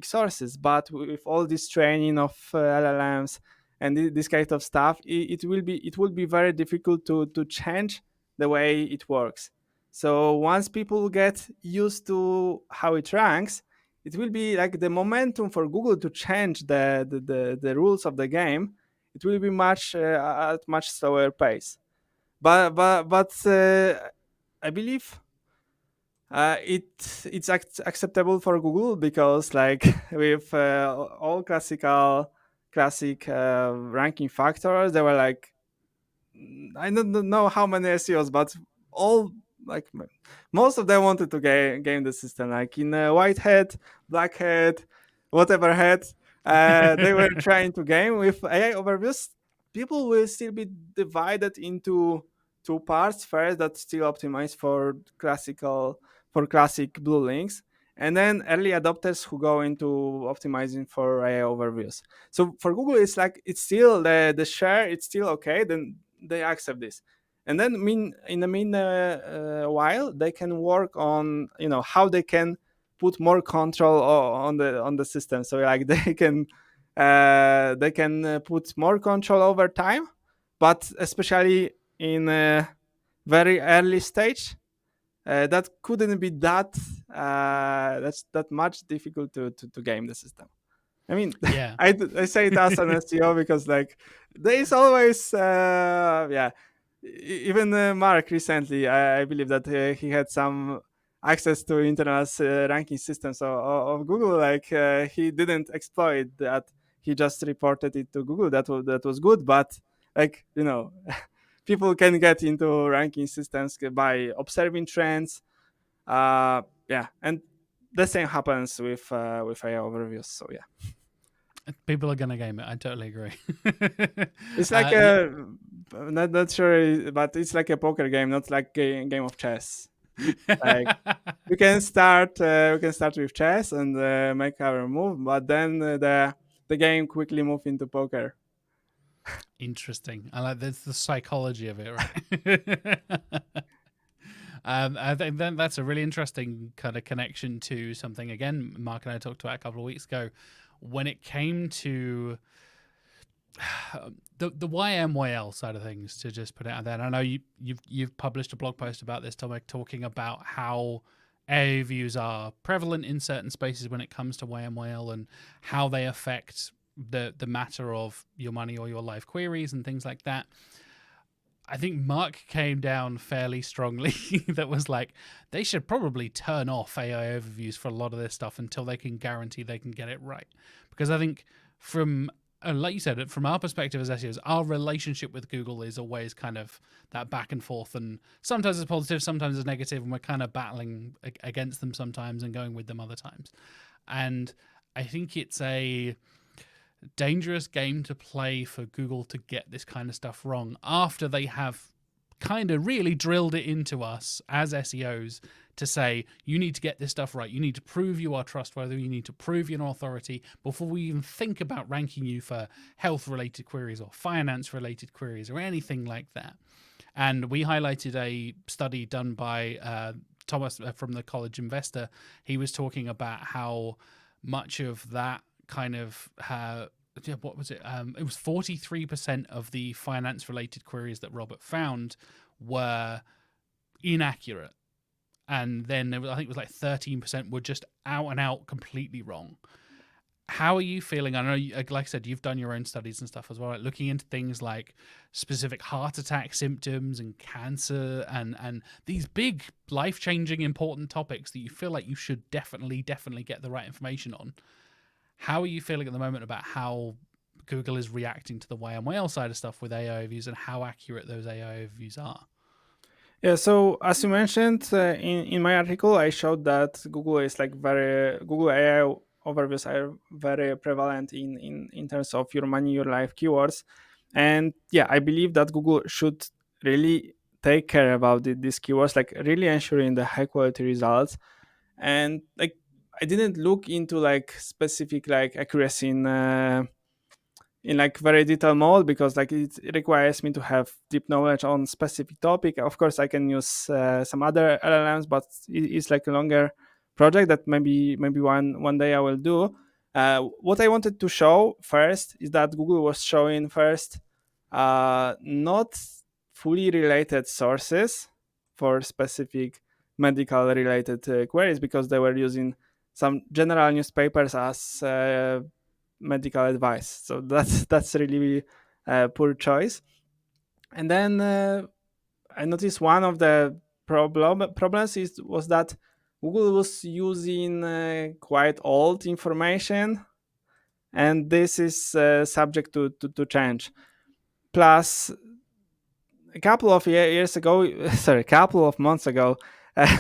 sources, but with all this training of LLMs and this kind of stuff, it will be very difficult to change the way it works. So once people get used to how it ranks, it will be like the momentum for Google to change the rules of the game. It will be much at much slower pace. But I believe it's acceptable for Google because like with all classic ranking factors, there were like I don't know how many SEOs, but all like most of them wanted to game the system. Like in white hat, black hat, whatever hat, they were trying to game with AI overviews. People will still be divided into two parts. First, that's still optimized for classic blue links, and then early adopters who go into optimizing for AI overviews. So for Google, it's like it's still the share. It's still okay. Then they accept this, and then in the meanwhile they can work on how they can put more control on the system. So like they can put more control over time, but especially in a very early stage, that couldn't be that's that much difficult to game the system. I mean, Yeah. I say it as an SEO because like there is always even Mark recently, I believe that he had some access to internal ranking systems of Google. Like he didn't exploit that. He just reported it to Google. That was good, but like people can get into ranking systems by observing trends. Yeah, and the same happens with AI overviews. So yeah. People are gonna game it. I totally agree. It's like Yeah, not sure, but it's like a poker game, not like a game of chess. Like we can start with chess and make our move, but then the game quickly move into poker. interesting. I like that's the psychology of it, right? I think then that's a really interesting kind of connection to something again Mark and I talked about a couple of weeks ago when it came to the YMYL side of things, to just put it out there. And I know you've published a blog post about this, Tomek, talking about how AI views are prevalent in certain spaces when it comes to YMYL and how they affect the matter of your money or your life queries and things like that. I think Mark came down fairly strongly that was like, they should probably turn off AI overviews for a lot of this stuff until they can guarantee they can get it right. Because I think from, like you said, from our perspective as SEOs, our relationship with Google is always kind of that back and forth. And sometimes it's positive, sometimes it's negative, and we're kind of battling against them sometimes and going with them other times. And I think it's a dangerous game to play for Google to get this kind of stuff wrong after they have kind of really drilled it into us as SEOs to say, you need to get this stuff right. You need to prove you are trustworthy. You need to prove you're an authority before we even think about ranking you for health-related queries or finance-related queries or anything like that. And we highlighted a study done by Thomas from the College Investor. He was talking about how much of that kind of what was it? It was 43% of the finance-related queries that Robert found were inaccurate, and then I think it was like 13% were just out and out completely wrong. How are you feeling? I know, like I said, you've done your own studies and stuff as well, like looking into things like specific heart attack symptoms and cancer and these big life changing important topics that you feel like you should definitely get the right information on. How are you feeling at the moment about how Google is reacting to the YMYL side of stuff with AI overviews and how accurate those AI overviews are? Yeah, so as you mentioned in my article, I showed that Google AI overviews are very prevalent in terms of your money, your life keywords, and yeah, I believe that Google should really take care about these keywords, like really ensuring the high quality results. And like I didn't look into like specific like accuracy in like very detailed mode because like it requires me to have deep knowledge on specific topic. Of course I can use some other llms, but it's like a longer project that maybe one day I will do. What I wanted to show first is that Google was showing first not fully related sources for specific medical related queries, because they were using some general newspapers as medical advice. So that's really a poor choice. And then I noticed one of the problems was that Google was using quite old information, and this is subject to change. Plus, a couple of years ago, sorry, a couple of months ago, uh,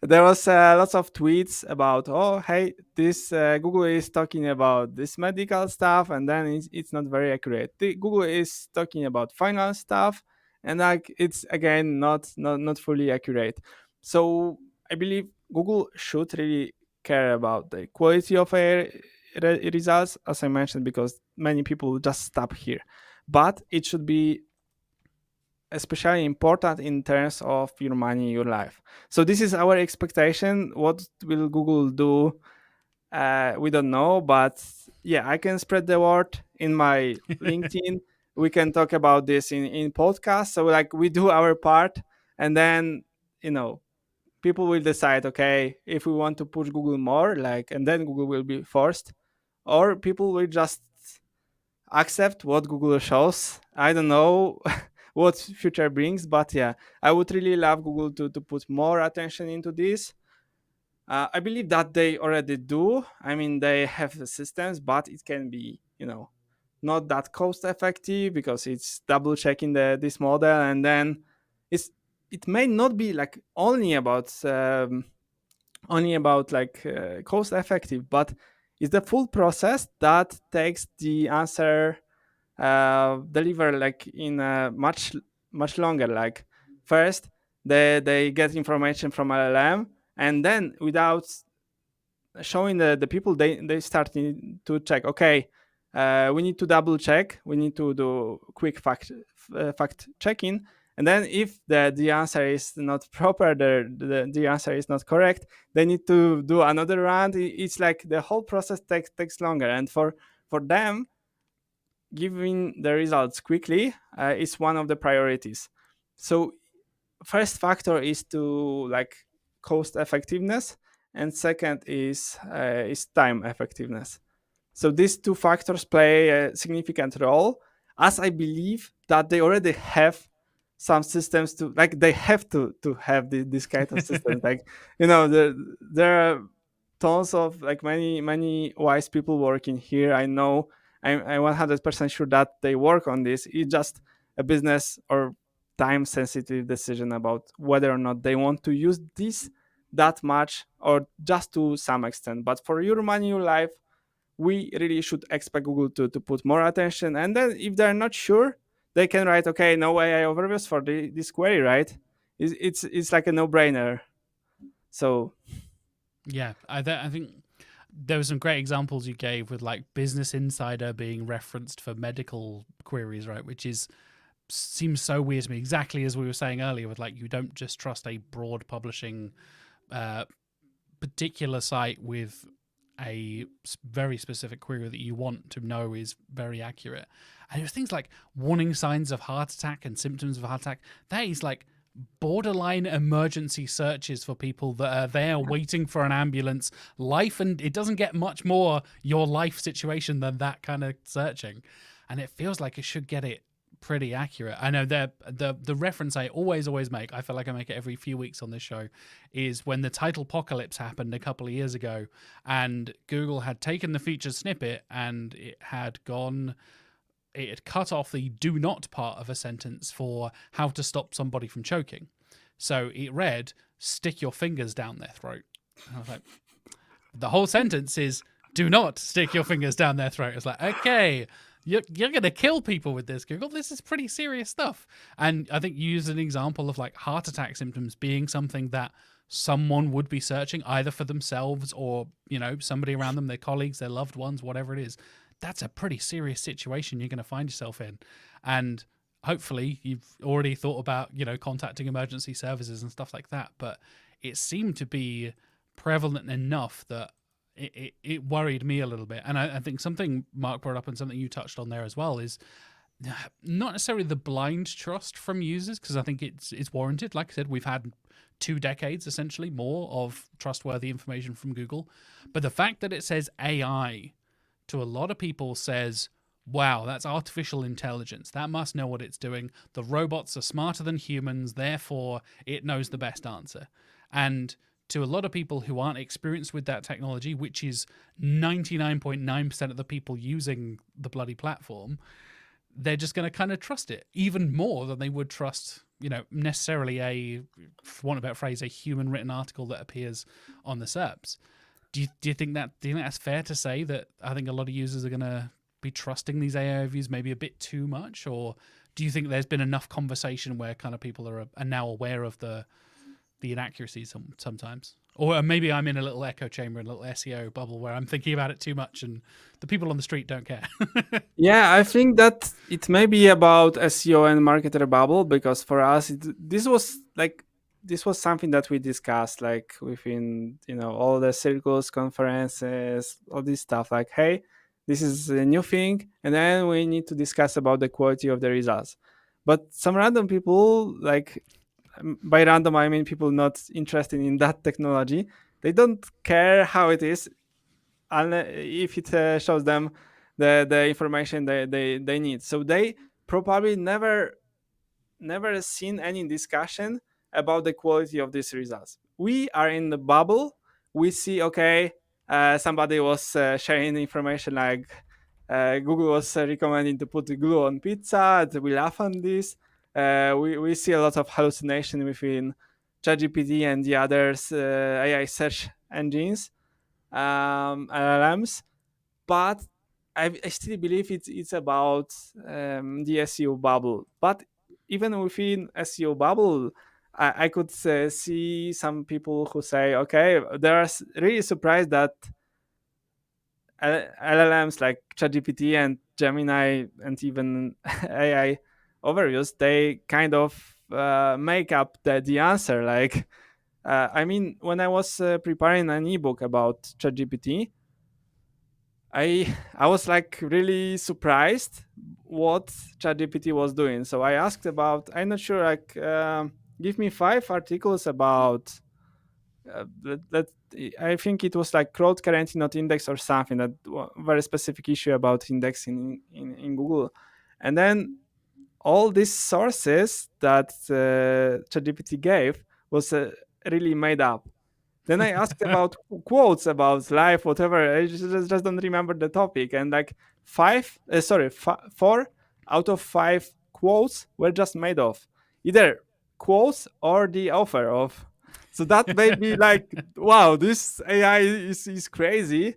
there was lots of tweets about, oh, hey, this Google is talking about this medical stuff, and then it's not very accurate. Google is talking about finance stuff, and like it's again not fully accurate. So I believe Google should really care about the quality of their results, as I mentioned, because many people just stop here. But it should be especially important in terms of your money, your life. So this is our expectation. What will Google do? We don't know, but yeah, I can spread the word in my LinkedIn. We can talk about this in podcasts. So like we do our part, and then you know people will decide. Okay, if we want to push Google more, like, and then Google will be forced, or people will just accept what Google shows. I don't know what future brings, but yeah, I would really love Google to put more attention into this. I believe that they already do. I mean, they have the systems, but it can be, not that cost effective because it's double checking this model, and then it's it may not be like only about like cost effective, but it's the full process that takes the answer deliver like in much longer. Like first they get information from LLM, and then without showing the people, they start to check. Okay, we need to double check, we need to do quick fact checking, and then if the answer is not proper, the answer is not correct, they need to do another round. It's like the whole process takes longer, and for them giving the results quickly is one of the priorities. So first factor is to like cost effectiveness, and second is time effectiveness. So these two factors play a significant role, as I believe that they already have some systems to like they have to have this kind of systems. Like there are tons of like many wise people working here. I know I'm 100% sure that they work on this. It's just a business or time sensitive decision about whether or not they want to use this that much or just to some extent. But for your money, your life, we really should expect Google to put more attention. And then if they're not sure, they can write, okay, no AI overviews for this query, right? It's like a no-brainer. So Yeah, I think there were some great examples you gave with like Business Insider being referenced for medical queries, right? Which seems so weird to me. Exactly as we were saying earlier, with like you don't just trust a broad publishing particular site with a very specific query that you want to know is very accurate. And there's things like warning signs of heart attack and symptoms of heart attack. That is like borderline emergency searches for people that are there waiting for an ambulance. Life, and it doesn't get much more your life situation than that kind of searching. And it feels like it should get it pretty accurate. I know the reference I always make, I feel like I make it every few weeks on this show, is when the title apocalypse happened a couple of years ago, and Google had taken the featured snippet and it had cut off the do not part of a sentence for how to stop somebody from choking. So it read, stick your fingers down their throat. And I was like, the whole sentence is, do not stick your fingers down their throat. It's like, okay, you're going to kill people with this, Google. This is pretty serious stuff. And I think you used an example of like heart attack symptoms being something that someone would be searching either for themselves or, somebody around them, their colleagues, their loved ones, whatever it is. That's a pretty serious situation you're going to find yourself in. And hopefully you've already thought about, contacting emergency services and stuff like that. But it seemed to be prevalent enough that it worried me a little bit. And I think something Mark brought up and something you touched on there as well is not necessarily the blind trust from users, because I think it's warranted. Like I said, we've had 2 decades, essentially, more of trustworthy information from Google. But the fact that it says AI to a lot of people says, wow, that's artificial intelligence. That must know what it's doing. The robots are smarter than humans, therefore it knows the best answer. And to a lot of people who aren't experienced with that technology, which is 99.9% of the people using the bloody platform, they're just going to kind of trust it even more than they would trust, necessarily for want of a better phrase, a human written article that appears on the SERPs. Do you think that's fair to say, that I think a lot of users are going to be trusting these AI overviews maybe a bit too much? Or do you think there's been enough conversation where kind of people are now aware of the inaccuracies sometimes? Or maybe I'm in a little echo chamber, a little SEO bubble where I'm thinking about it too much and the people on the street don't care. Yeah, I think that it may be about SEO and marketer bubble, because for us, this was something that we discussed like within all the circles, conferences, all this stuff. Like, hey, this is a new thing, and then we need to discuss about the quality of the results. But some random people, like by random I mean people not interested in that technology, they don't care how it is, if it shows them the information they need. So they probably never seen any discussion about the quality of these results. We are in the bubble. We see, okay, somebody was sharing information like Google was recommending to put glue on pizza. We laugh on this. We see a lot of hallucination within ChatGPT and the others AI search engines, LLMs. But I still believe it's about the SEO bubble. But even within SEO bubble, I could see some people who say, okay, they're really surprised that LLMs like ChatGPT and Gemini and even AI overviews, they kind of make up the answer. Like, I mean, when I was preparing an ebook about ChatGPT, I was like really surprised what ChatGPT was doing. So I asked about, I'm not sure, like give me 5 articles about I think it was like crowd currently not index or something, that very specific issue about indexing in Google. And then all these sources that ChatGPT gave was really made up. Then I asked about quotes about life, whatever. I just don't remember the topic. And like 4 out of 5 quotes were just made of either quotes or the author of. So that made me like, wow, this AI is crazy.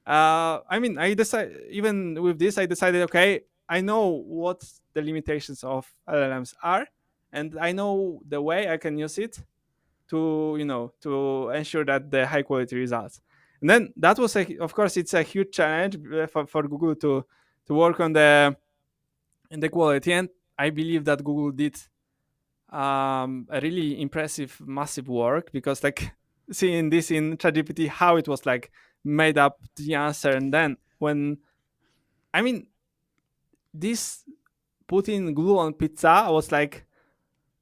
I mean, I decided, even with this, I decided, okay, I know what the limitations of LLMs are, and I know the way I can use it to ensure that the high quality results. And then that was of course it's a huge challenge for Google to work on the quality, and I believe that Google did a really impressive massive work, because like seeing this in ChatGPT, how it was like made up the answer, and then when I mean this putting glue on pizza was like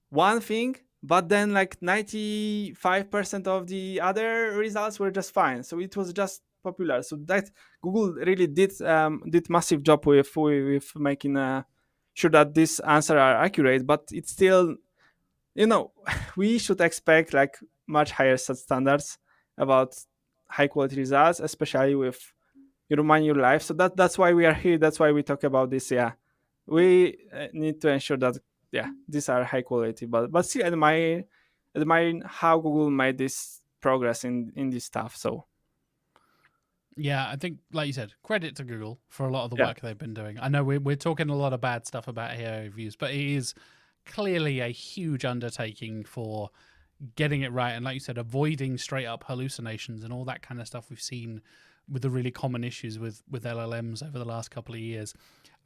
one thing, but then like 95% of the other results were just fine. So it was just popular. So that Google really did massive job with making sure that these answers are accurate, but it's still, we should expect like much higher set standards about high quality results, especially with your manual life. So that's why we are here. That's why we talk about this. Yeah, we need to ensure that these are high quality, but still admiring how Google made this progress in this stuff. So Yeah, I think, like you said, credit to Google for a lot of the yeah, work they've been doing. I know we're talking a lot of bad stuff about AI reviews, but it is clearly a huge undertaking for getting it right. And like you said, avoiding straight up hallucinations and all that kind of stuff we've seen with the really common issues with LLMs over the last couple of years.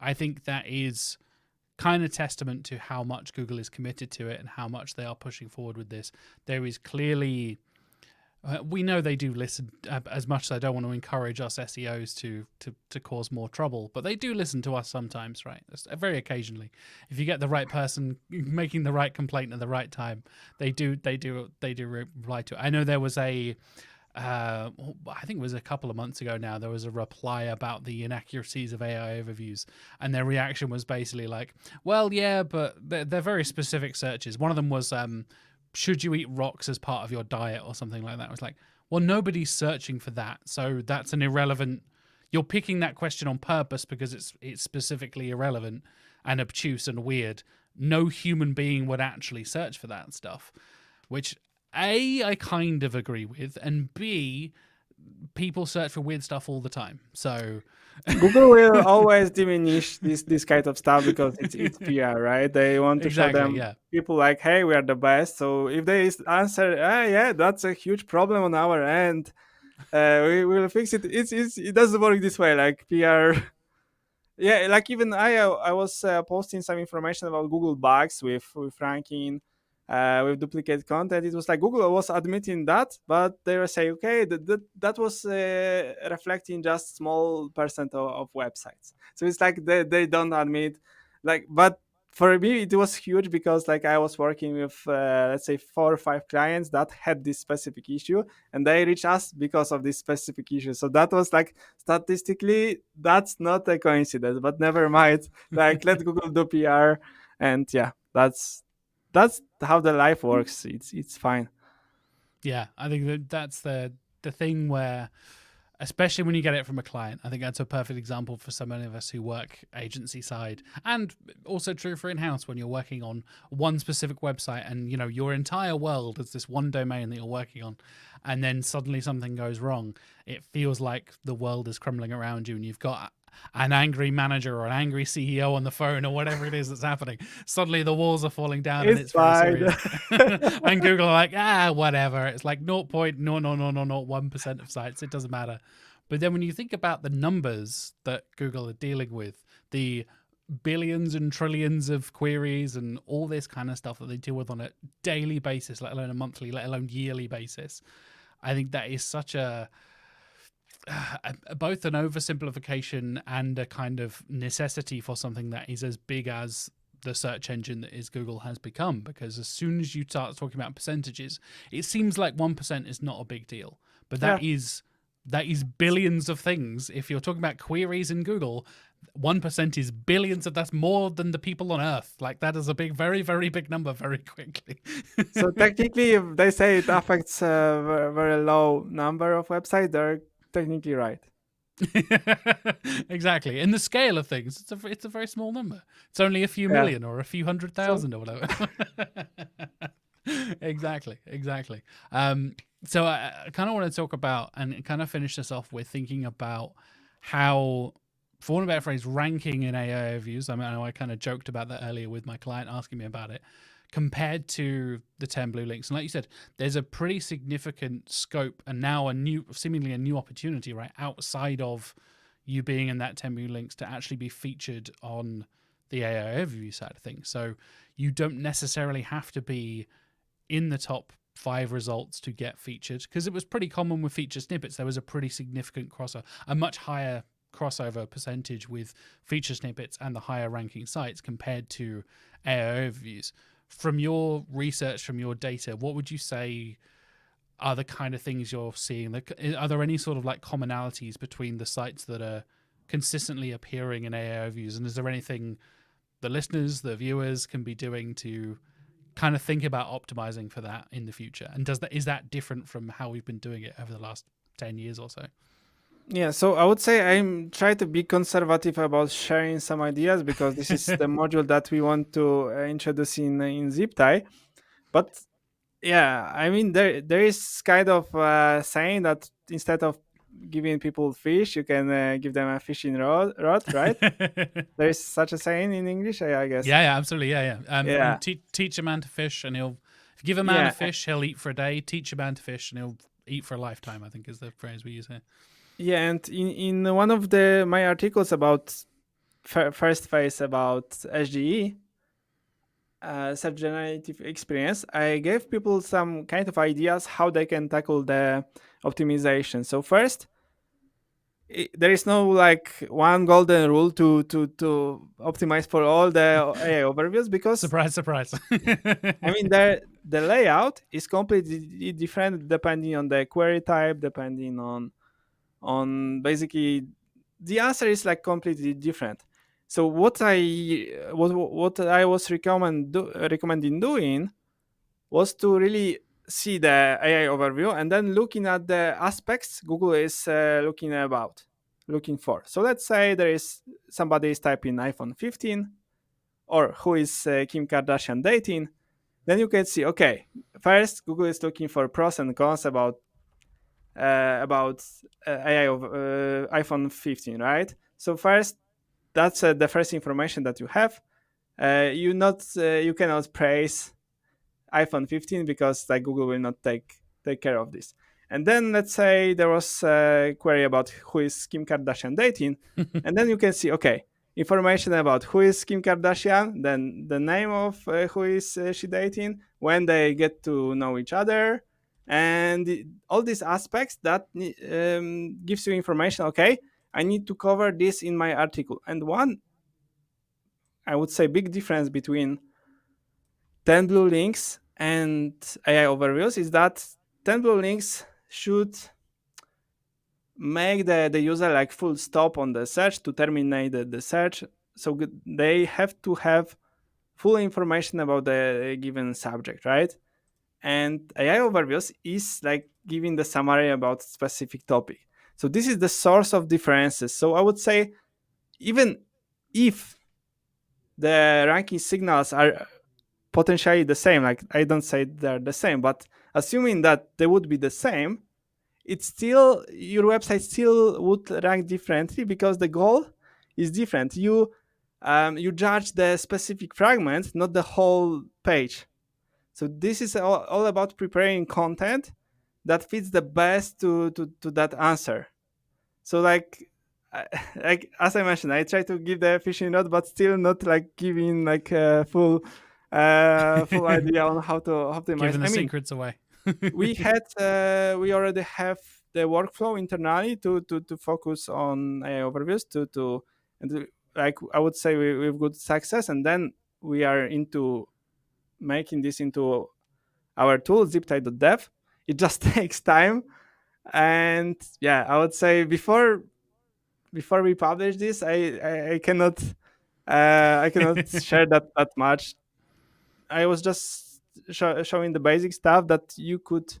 I think that is kind of testament to how much Google is committed to it and how much they are pushing forward with this. There is clearly we know they do listen, as much as I don't want to encourage us SEOs to cause more trouble, but they do listen to us sometimes, right? Very occasionally. If you get the right person making the right complaint at the right time, they do reply to it. I know there was I think it was a couple of months ago now, there was a reply about the inaccuracies of AI overviews, and their reaction was basically like, well, yeah, but they're very specific searches. One of them was, should you eat rocks as part of your diet or something like that? I was like, well, nobody's searching for that, so that's an irrelevant. You're picking that question on purpose because it's specifically irrelevant and obtuse and weird. No human being would actually search for that stuff, which A, I kind of agree with, and B, people search for weird stuff all the time. So Google will always diminish this kind of stuff because it's PR, right? They want to show exactly, them yeah. people like, hey, we are the best. So if they answer, yeah, that's a huge problem on our end, we will fix it. It doesn't work this way. Like PR, yeah, like even I was posting some information about Google bugs with ranking, with duplicate content. It was like Google was admitting that, but they were saying, okay, that was reflecting just small percent of websites. So it's like they don't admit, like, but for me it was huge because like I was working with let's say 4 or 5 clients that had this specific issue, and they reached us because of this specific issue. So that was like, statistically that's not a coincidence, but never mind. Like, let Google do PR, and yeah, that's how the life works. It's fine. Yeah, I think that's the thing where, especially when you get it from a client, I think that's a perfect example for so many of us who work agency side, and also true for in-house when you're working on one specific website and your entire world is this one domain that you're working on, and then suddenly something goes wrong. It feels like the world is crumbling around you and you've got an angry manager or an angry CEO on the phone or whatever it is that's happening. Suddenly the walls are falling down and It's it's very fine. serious. And Google are like, whatever. It's like 0.00001% of sites. It doesn't matter. But then when you think about the numbers that Google are dealing with, the billions and trillions of queries and all this kind of stuff that they deal with on a daily basis, let alone a monthly, let alone yearly basis, I think that is such both an oversimplification and a kind of necessity for something that is as big as the search engine that is Google has become. Because as soon as you start talking about percentages, it seems like 1% is not a big deal, but Yeah. that is billions of things. If you're talking about queries in Google, 1% is billions that's more than the people on Earth. Like, that is a big, very, very big number very quickly. So technically, if they say it affects a very low number of websites, they're technically right. Exactly. In the scale of things, it's a very small number. It's only a few Yeah. million or a few 100,000 or whatever. Exactly. So I kind of want to talk about and kind of finish this off with thinking about how, for want of a better phrase, ranking in AI reviews. I know I kind of joked about that earlier with my client asking me about it, compared to the 10 blue links. And like you said, there's a pretty significant scope and now seemingly a new opportunity, right, outside of you being in that 10 blue links to actually be featured on the AI overview side of things. So you don't necessarily have to be in the top 5 results to get featured, because it was pretty common with feature snippets. There was a pretty significant crossover, a much higher crossover percentage with feature snippets and the higher ranking sites compared to AI overviews. from your research, from your data, what would you say are the kind of things you're seeing? Are there any sort of like commonalities between the sites that are consistently appearing in AI overviews? And is there anything the listeners, the viewers can be doing to kind of think about optimizing for that in the future? And is that different from how we've been doing it over the last 10 years or so? Yeah, so I would say I'm trying to be conservative about sharing some ideas because this is the module that we want to introduce in Ziptie. But yeah, I mean there is kind of saying that instead of giving people fish, you can give them a fishing rod, right? There is such a saying in English, I guess. Yeah, absolutely. Yeah. Yeah, Teach a man to fish, and he'll. If you give a man a yeah, fish, he'll eat for a day. Teach a man to fish, and he'll eat for a lifetime, I think is the phrase we use here. yeah. And in one of my articles about first phase about SGE, search generative experience, I gave people some kind of ideas how they can tackle the optimization. So first, there is no like one golden rule to optimize for all the AI overviews because Surprise, surprise. I mean the layout is completely different depending on the query type, depending on basically the answer is like completely different. So what I was recommending doing was to really see the AI overview and then looking at the aspects Google is looking for. So let's say there is somebody is typing iPhone 15 or who is Kim Kardashian dating. Then you can see, okay, first Google is looking for pros and cons about AI of iPhone 15, right? So first, that's the first information that you have. You cannot praise iPhone 15 because like Google will not take care of this. And then let's say there was a query about who is Kim Kardashian dating, and then you can see, okay, information about who is Kim Kardashian, then the name of who is she dating, when they get to know each other, and all these aspects that gives you information. Okay, I need to cover this in my article. And one, I would say, big difference between 10 blue links and AI overviews is that 10 blue links should make the user like full stop on the search to terminate the search. So they have to have full information about the given subject, right? And AI overviews is like giving the summary about specific topic. So this is the source of differences. So I would say even if the ranking signals are potentially the same, like I don't say they're the same, but assuming that they would be the same, it's still your website still would rank differently because the goal is different. You judge the specific fragment, not the whole page. So this is all about preparing content that fits the best to that answer. So like as I mentioned, I try to give the fishing rod, but still not like giving like a full idea on how to optimize. Giving the I mean, secrets away. we already have the workflow internally to focus on AI overviews like I would say with good success, and then we are into making this into our tool Ziptie.dev. It just takes time, and yeah, I would say before we publish this, I cannot I cannot share that much. I was just showing the basic stuff that you could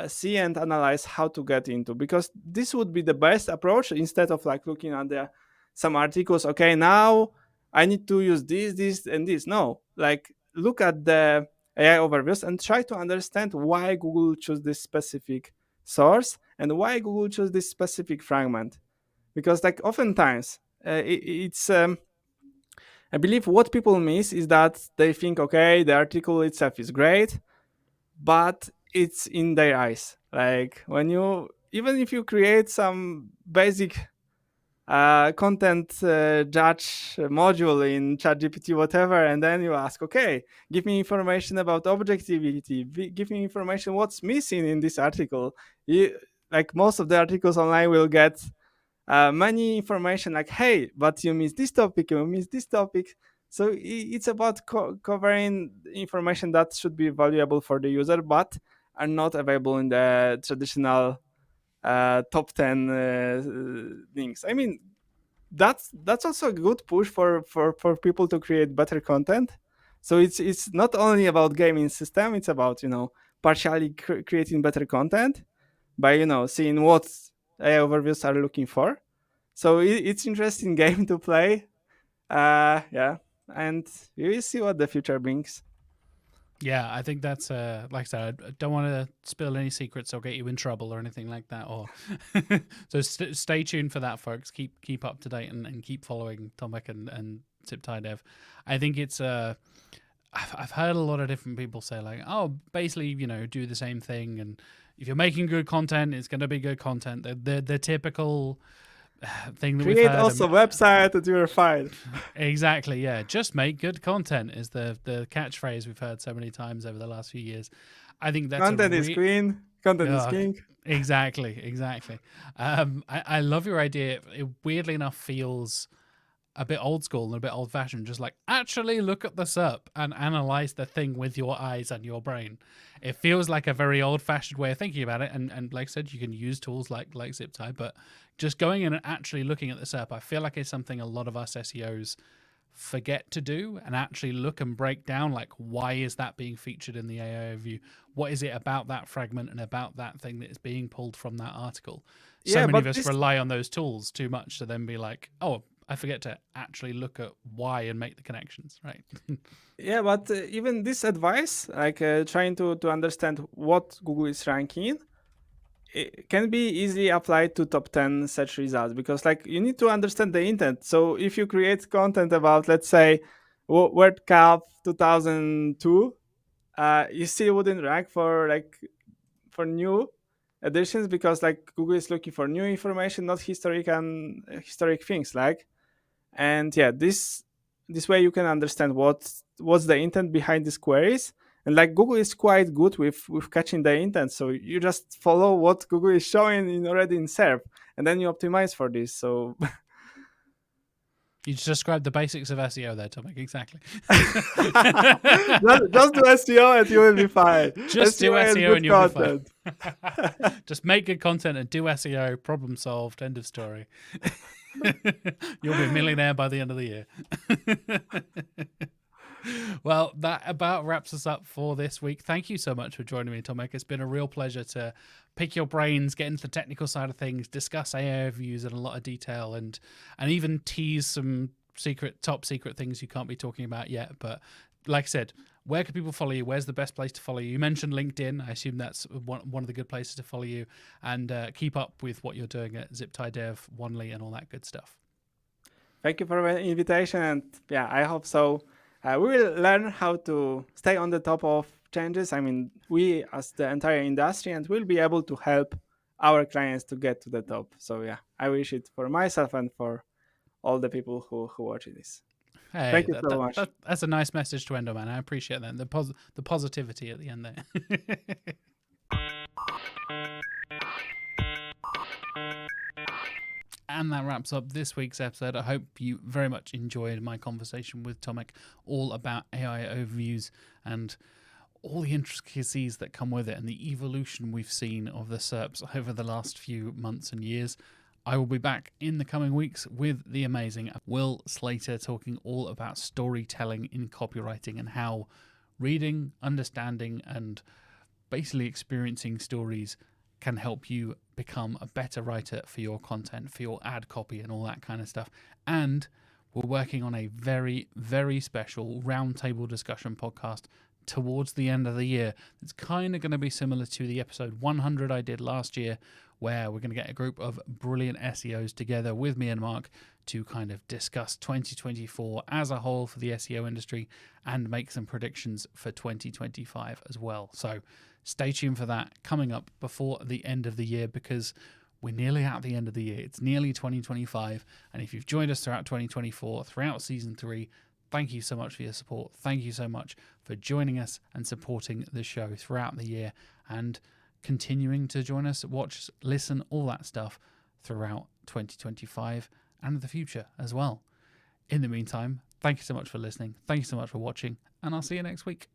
see and analyze how to get into, because this would be the best approach instead of like looking at some articles. Okay, now I need to use this and this. No, like look at the AI overviews and try to understand why Google chose this specific source and why Google chose this specific fragment, because like oftentimes it's I believe what people miss is that they think, okay, the article itself is great, but it's in their eyes. Like when you, even if you create some basic content judge module in ChatGPT, whatever, and then you ask, okay, give me information about objectivity, give me information what's missing in this article. Like most of the articles online will get many information like, hey, but you missed this topic, you missed this topic. So it's about covering information that should be valuable for the user, but are not available in the traditional top 10 links. I mean, that's also a good push for people to create better content. So it's not only about gaming system, it's about partially creating better content by seeing what AI overviews are looking for. So it's interesting game to play. Yeah, and we will see what the future brings. Yeah, I think that's like I said, I don't want to spill any secrets or get you in trouble or anything like that. Or so stay tuned for that, folks. Keep up to date and keep following Tomek and Ziptie.dev. I think it's I've heard a lot of different people say like, oh, basically do the same thing, and if you're making good content, it's going to be good content. The typical thing that we've Create heard. also website and you're fine. Exactly, yeah. Just make good content is the catchphrase we've heard so many times over the last few years. I think that's Content is queen. Content is king. Exactly. I love your idea. It weirdly enough feels a bit old school and a bit old fashioned. Just like actually look at the SERP and analyze the thing with your eyes and your brain. It feels like a very old fashioned way of thinking about it. And like I said, you can use tools like Ziptie, but just going in and actually looking at the SERP, I feel like it's something a lot of us SEOs forget to do, and actually look and break down like, why is that being featured in the AI overview? What is it about that fragment and about that thing that is being pulled from that article? So many of us rely on those tools too much to then be like, oh, I forget to actually look at why and make the connections, right? Yeah, but even this advice, like trying to understand what Google is ranking, it can be easily applied to top 10 search results, because like you need to understand the intent. So if you create content about, let's say, World Cup 2002, you still wouldn't rank for new editions, because like Google is looking for new information, not historic things. And yeah, this way you can understand what's the intent behind these queries. And like Google is quite good with catching the intent, so you just follow what Google is showing already in SERP, and then you optimize for this. So you just described the basics of SEO there, Tomek. Exactly. just do SEO and you will be fine. Just do SEO and you'll content. be fine. Just make good content and do SEO. Problem solved. End of story. You'll be a millionaire by the end of the year. Well, that about wraps us up for this week. Thank you so much for joining me, Tomek. It's been a real pleasure to pick your brains, get into the technical side of things, discuss AI overviews in a lot of detail, and even tease some top secret things you can't be talking about yet. But like I said, where can people follow you? Where's the best place to follow you? You mentioned LinkedIn. I assume that's one of the good places to follow you, and keep up with what you're doing at Ziptie.dev, YMYL, and all that good stuff. Thank you for the invitation, and yeah, I hope so. We will learn how to stay on the top of changes. I mean, we as the entire industry, and we'll be able to help our clients to get to the top. So yeah, I wish it for myself and for all the people who watch this. Hey, thank you so much. That's a nice message to end on, man. I appreciate that. The positivity at the end there. And that wraps up this week's episode. I hope you very much enjoyed my conversation with Tomek, all about AI overviews and all the intricacies that come with it and the evolution we've seen of the SERPs over the last few months and years. I will be back in the coming weeks with the amazing Will Slater, talking all about storytelling in copywriting and how reading, understanding, and basically experiencing stories can help you become a better writer for your content, for your ad copy, and all that kind of stuff. And we're working on a very, very special roundtable discussion podcast towards the end of the year. It's kind of going to be similar to the episode 100 I did last year, where we're going to get a group of brilliant SEOs together with me and Mark to kind of discuss 2024 as a whole for the SEO industry and make some predictions for 2025 as well. So stay tuned for that coming up before the end of the year, because we're nearly at the end of the year. It's nearly 2025. And if you've joined us throughout 2024, throughout season 3, thank you so much for your support. Thank you so much for joining us and supporting the show throughout the year and continuing to join us, watch, listen, all that stuff throughout 2025 and the future as well. In the meantime, thank you so much for listening. Thank you so much for watching, and I'll see you next week.